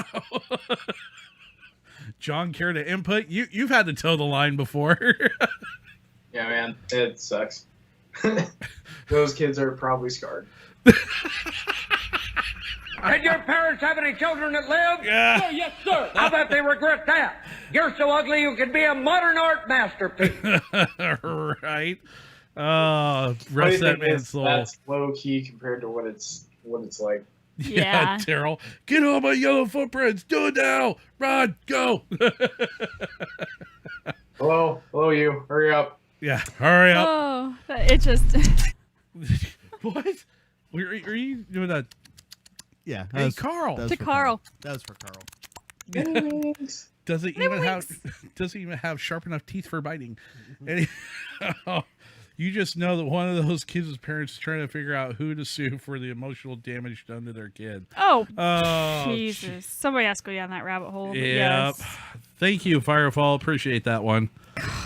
John, care to input? You've had to toe the line before. Yeah, man, it sucks. Those kids are probably scarred. Did your parents have any children that lived? Yeah. Oh, yes, sir. I bet they regret that. You're so ugly you could be a modern art masterpiece. Right. Rest that man's soul. That's low key compared to what it's like. Yeah, Terrell. Get on my yellow footprints. Do it now. Run. Go. Hello, you. Hurry up. Yeah, hurry up. Oh, it just. What? Are you doing that? Yeah. Hey, Carl. To Carl. That was for Carl. Does it even have sharp enough teeth for biting? You just know that one of those kids' parents is trying to figure out who to sue for the emotional damage done to their kid. Oh, Jesus. Somebody has to go down that rabbit hole. Yep. Yes. Thank you, Firefall. Appreciate that one.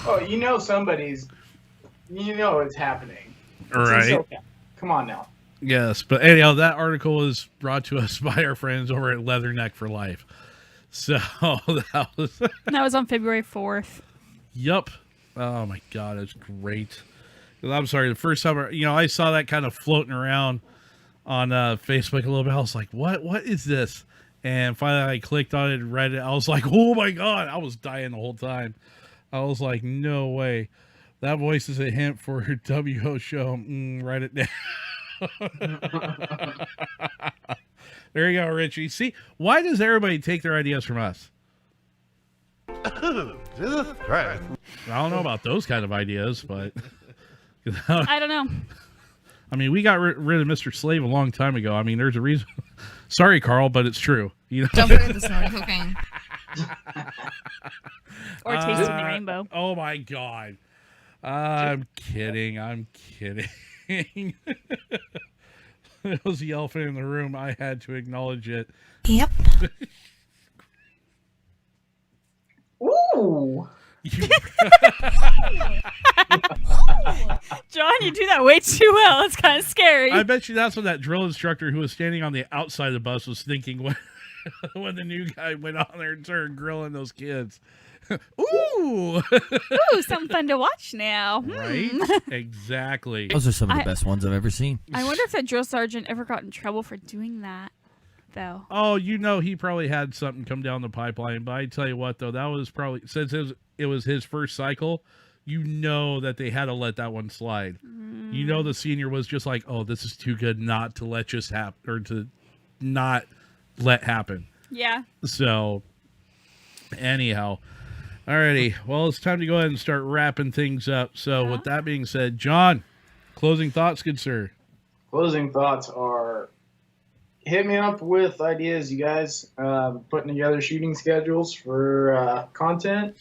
Oh, somebody's. It's happening. Right. Okay. Come on now. Yes, but anyhow, that article was brought to us by our friends over at Leatherneck for Life. So that was on February 4th. Yup. Oh my God, it's great. I'm sorry, the first time I saw that kind of floating around on Facebook a little bit, I was like, what is this? And finally I clicked on it and read it. I was like, oh my God, I was dying the whole time. I was like, no way. That voice is a hint for her WO show. Write it down. There you go, Richie. See, why does everybody take their ideas from us? Jesus Christ. I don't know about those kind of ideas, but I don't know. I mean, we got rid of Mr. Slave a long time ago. I mean, there's a reason. Sorry, Carl, but it's true. Don't forget the snorting cocaine. Or tasting the rainbow. Oh my God. I'm kidding. It was the elephant in the room. I had to acknowledge it. Yep. Ooh. Ow! John, you do that way too well. It's kind of scary. I bet you that's what that drill instructor who was standing on the outside of the bus was thinking when, when the new guy went on there and started grilling those kids. Ooh! Ooh, something fun to watch now. Right? Exactly. Those are some of the best ones I've ever seen. I wonder if that drill sergeant ever got in trouble for doing that, though. Oh, you know, he probably had something come down the pipeline. But I tell you what, though, that was probably, since it was his first cycle, you know that they had to let that one slide. You know, the senior was just like, oh, this is too good not to let just happen, or to not let happen. Yeah. So, anyhow. Alrighty, well, it's time to go ahead and start wrapping things up. So, with that being said, John, closing thoughts, good sir. Closing thoughts are, hit me up with ideas, you guys. Putting together shooting schedules for content.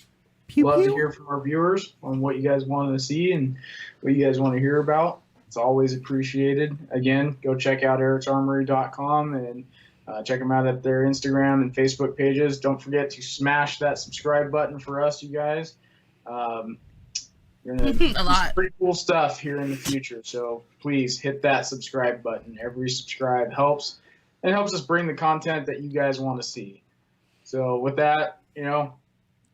Love to hear from our viewers on what you guys want to see and what you guys want to hear about. It's always appreciated. Again, go check out ericsarmory.com and check them out at their Instagram and Facebook pages. Don't forget to smash that subscribe button for us, you guys. You're gonna do some pretty cool stuff here in the future. So please hit that subscribe button. Every subscribe helps, and helps us bring the content that you guys want to see. So with that, you know,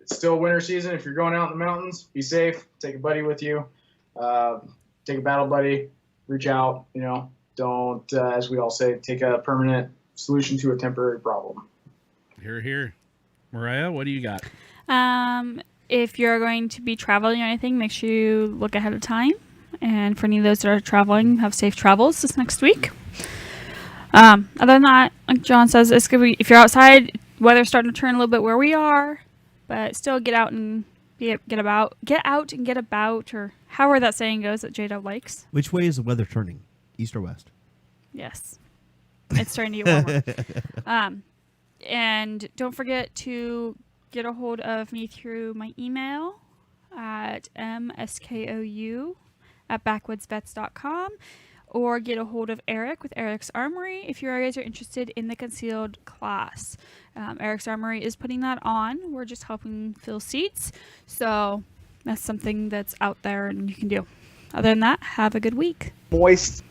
it's still winter season. If you're going out in the mountains, be safe. Take a buddy with you. Take a battle buddy. Reach out. You know, don't, as we all say, take a permanent solution to a temporary problem. Hear, hear. Mariah, what do you got? If you're going to be traveling or anything, make sure you look ahead of time. And for any of those that are traveling, have safe travels this next week. Other than that, like John says, it's gonna be, if you're outside, weather's starting to turn a little bit where we are, but still get out and get out and get about, or however that saying goes that J-Dub likes. Which way is the weather turning? East or west? Yes. It's starting to get warmer. And don't forget to get a hold of me through my email at mskou@backwoodsvets.com, or get a hold of Eric with Eric's Armory if you guys are interested in the concealed class. Eric's Armory is putting that on. We're just helping fill seats. So that's something that's out there and you can do. Other than that, have a good week. Moist.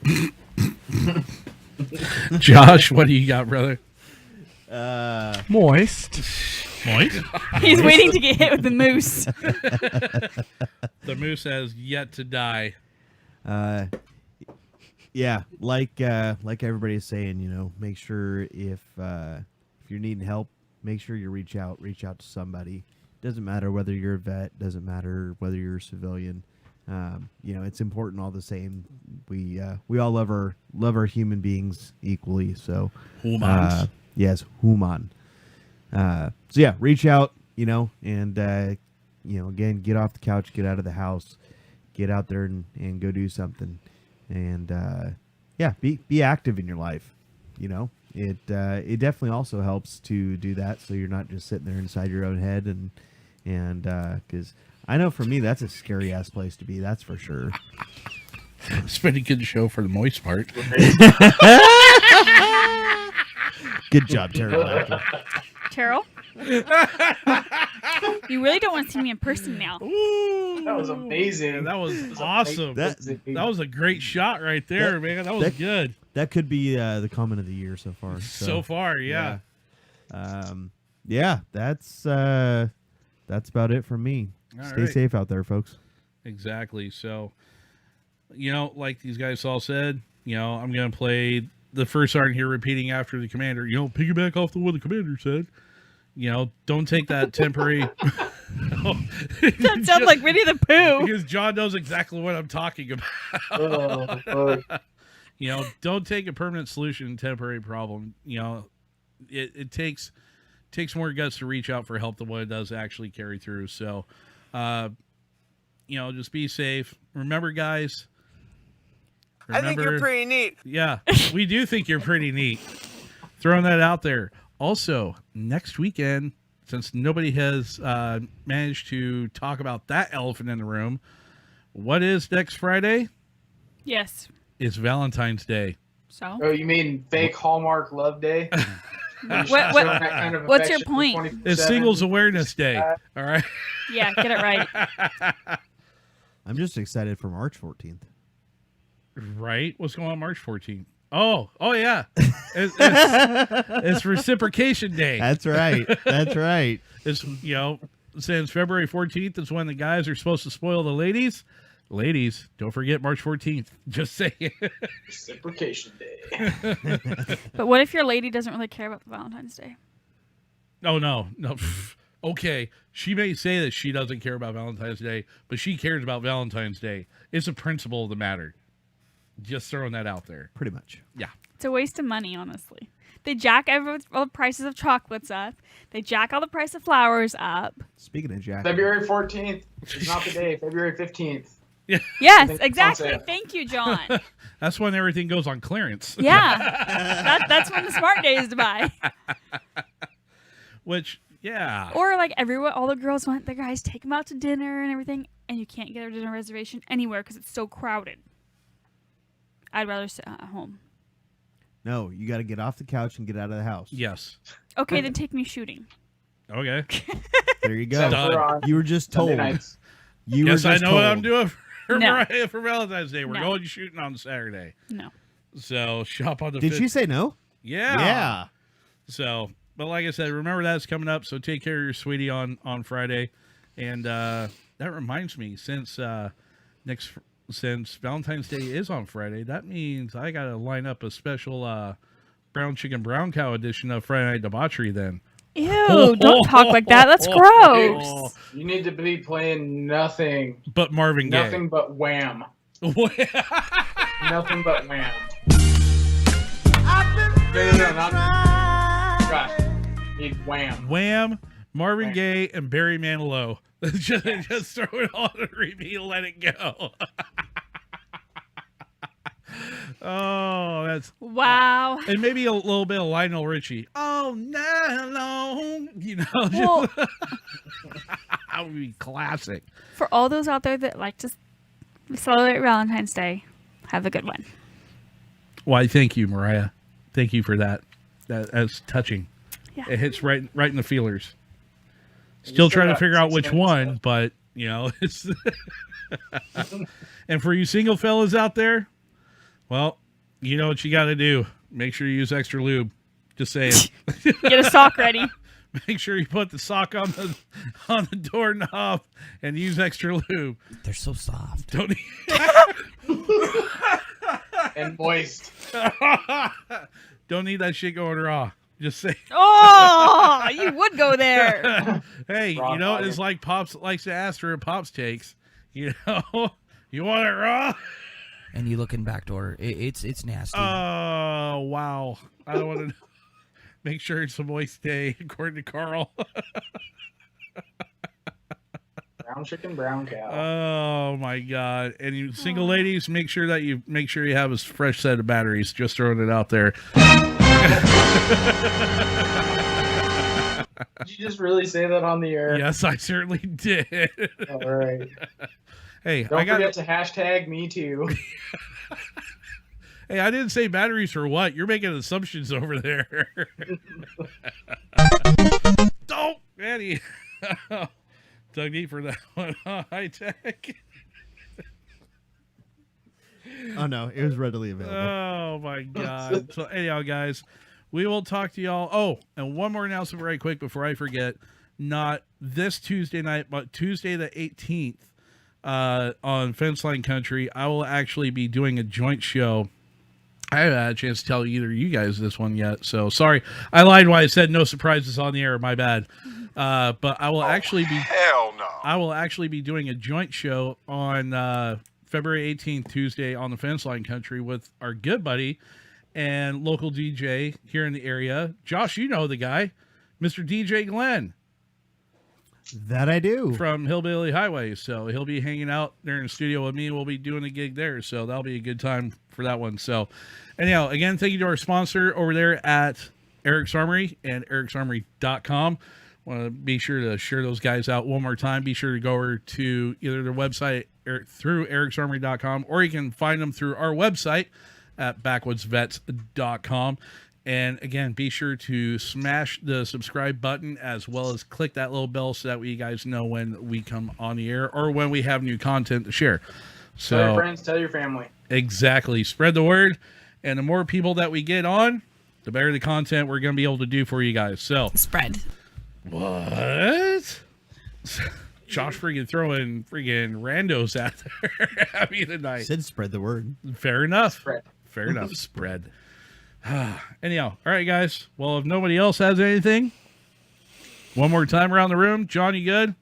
Josh, what do you got, brother? Moist. Moist? He's waiting to get hit with the moose. The moose has yet to die. Yeah, like everybody's saying, you know, make sure if you're needing help, make sure you reach out to somebody. Doesn't matter whether you're a vet, doesn't matter whether you're a civilian. You know, it's important all the same. We all love our human beings equally. So, humans. Yes, human. So yeah, reach out, you know, and you know, again, get off the couch, get out of the house, get out there and go do something. And yeah, be active in your life. You know, it definitely also helps to do that, so you're not just sitting there inside your own head and because I know for me that's a scary ass place to be. That's for sure. It's been a good show for the moist part. Good job, Terrell. Terrell? You really don't want to see me in person now. Ooh, that was amazing. That was awesome. That was a great shot right there, man. That was good. That could be the comment of the year so far. So far, yeah. Yeah, that's about it from me. Stay safe out there, folks. Exactly. So, you know, like these guys all said, you know, I'm going to play the first sergeant here repeating after the commander, you know, piggyback off what the commander said. You know, don't take that temporary. That sounds like Winnie the Pooh. Because John knows exactly what I'm talking about. You know, don't take a permanent solution to a temporary problem. You know, it takes more guts to reach out for help than what it does to actually carry through. So, you know, just be safe. Remember, guys. I think you're pretty neat. Yeah, we do think you're pretty neat. Throwing that out there. Also, next weekend, since nobody has managed to talk about that elephant in the room, what is next Friday? Yes. It's Valentine's Day. So? Oh, you mean fake Hallmark Love Day? What's your point? It's Singles Awareness Day. All right. Yeah, get it right. I'm just excited for March 14th. Right? What's going on March 14th? Oh yeah. It's Reciprocation Day. That's right. That's right. It's, since February 14th is when the guys are supposed to spoil the ladies. Ladies, don't forget March 14th. Just saying. Reciprocation Day. But what if your lady doesn't really care about Valentine's Day? Oh, no. Okay, she may say that she doesn't care about Valentine's Day, but she cares about Valentine's Day. It's a principle of the matter. Just throwing that out there. Pretty much. Yeah. It's a waste of money, honestly. They jack all the prices of chocolates up. They jack all the price of flowers up. Speaking of jack. February 14th is not the day. February 15th. Yeah. Yes, exactly. Thank you, John. That's when everything goes on clearance. Yeah. That's when the smart day is to buy. Which, yeah. Or like all the girls want their guys take them out to dinner and everything, and you can't get a dinner reservation anywhere because it's so crowded. I'd rather sit at home. No, you got to get off the couch and get out of the house. Yes. Okay, then take me shooting. Okay. There you go. You were just told. Yes, I know what I'm doing for No. for Valentine's Day. We're No. going shooting on Saturday. No. So shop on the Did 5th. she say no? Yeah. Yeah. So, but like I said, remember that's coming up. So take care of your sweetie on Friday. And that reminds me, since Valentine's Day is on Friday, that means I got to line up a special brown chicken brown cow edition of Friday Night Debauchery then. Ew, don't talk like that. That's gross. You need to be playing nothing. But Marvin Gaye. Nothing but Wham. Nothing but Wham. No, not Gosh. Need Wham. Wham, Marvin Gaye, and Barry Manilow. just throw it all on repeat and let it go. Oh, that's wow. And maybe a little bit of Lionel Richie. Oh, night long, Well, that would be classic. for all those out there that like to celebrate Valentine's Day, have a good one. Why, thank you, Mariah. Thank you for that. That's touching. Yeah. It hits right in the feelers. Still trying to figure out which one, but it's. And for you single fellas out there, well, you know what you got to do. Make sure you use extra lube. Just saying. Get a sock ready. Make sure you put the sock on the doorknob and use extra lube. They're so soft. Don't And moist. Don't need that shit going raw. Just say. Oh, you would go there. Hey, Raw it's like Pops likes to ask for a Pops takes. You want it raw? And you look in back door. It's nasty. Oh, wow. I don't want to make sure it's a moist day, according to Carl. Brown chicken, brown cow. Oh, my God. And you single ladies, make sure you have a fresh set of batteries. Just throwing it out there. Did you just really say that on the air? Yes, I certainly did. All right. Hey, Don't forget to hashtag me too. Hey, I didn't say batteries for what. You're making assumptions over there. Don't, Eddie. Dug deep for that one. High tech. Oh no, it was readily available. Oh my God. So anyhow, guys, we will talk to y'all. Oh, and one more announcement right quick before I forget. Not this Tuesday night, but Tuesday the 18th on Fenceline Country, I will actually be doing a joint show. I haven't had a chance to tell either of you guys this one yet, so sorry. I lied when I said no surprises on the air. My bad. But I will actually be. Hell no. I will actually be doing a joint show on February 18th, Tuesday, on the Fenceline Country with our good buddy and local DJ here in the area. Josh, you know the guy, Mr. DJ Glenn. That I do. From Hillbilly Highway. So he'll be hanging out there in the studio with me, and we'll be doing a gig there. So that'll be a good time for that one. So anyhow, again, thank you to our sponsor over there at Eric's Armory and ericsarmory.com. Want to be sure to share those guys out one more time. Be sure to go over to either their website through ericsarmory.com, or you can find them through our website at backwoodsvets.com. And again, be sure to smash the subscribe button as well as click that little bell so that way you guys know when we come on the air or when we have new content to share. So, tell your friends, tell your family. Exactly. Spread the word. And the more people that we get on, the better the content we're going to be able to do for you guys. So spread. What? Josh freaking throwing freaking randos out there at me tonight. Said spread the word. Fair enough. Spread. Fair enough. Spread. Anyhow, all right, guys. Well, if nobody else has anything, one more time around the room. John, you good?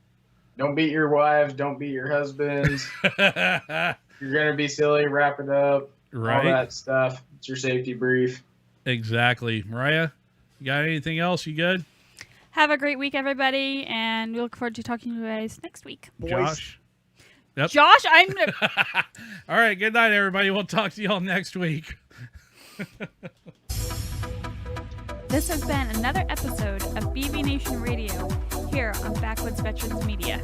Don't beat your wives. Don't beat your husbands. You're going to be silly. Wrap it up. Right. All that stuff. It's your safety brief. Exactly. Mariah, you got anything else? You good? Have a great week, everybody, and we look forward to talking to you guys next week. Josh? Yep. Josh, I'm... All right, good night, everybody. We'll talk to you all next week. This has been another episode of BV Nation Radio here on Backwoods Veterans Media.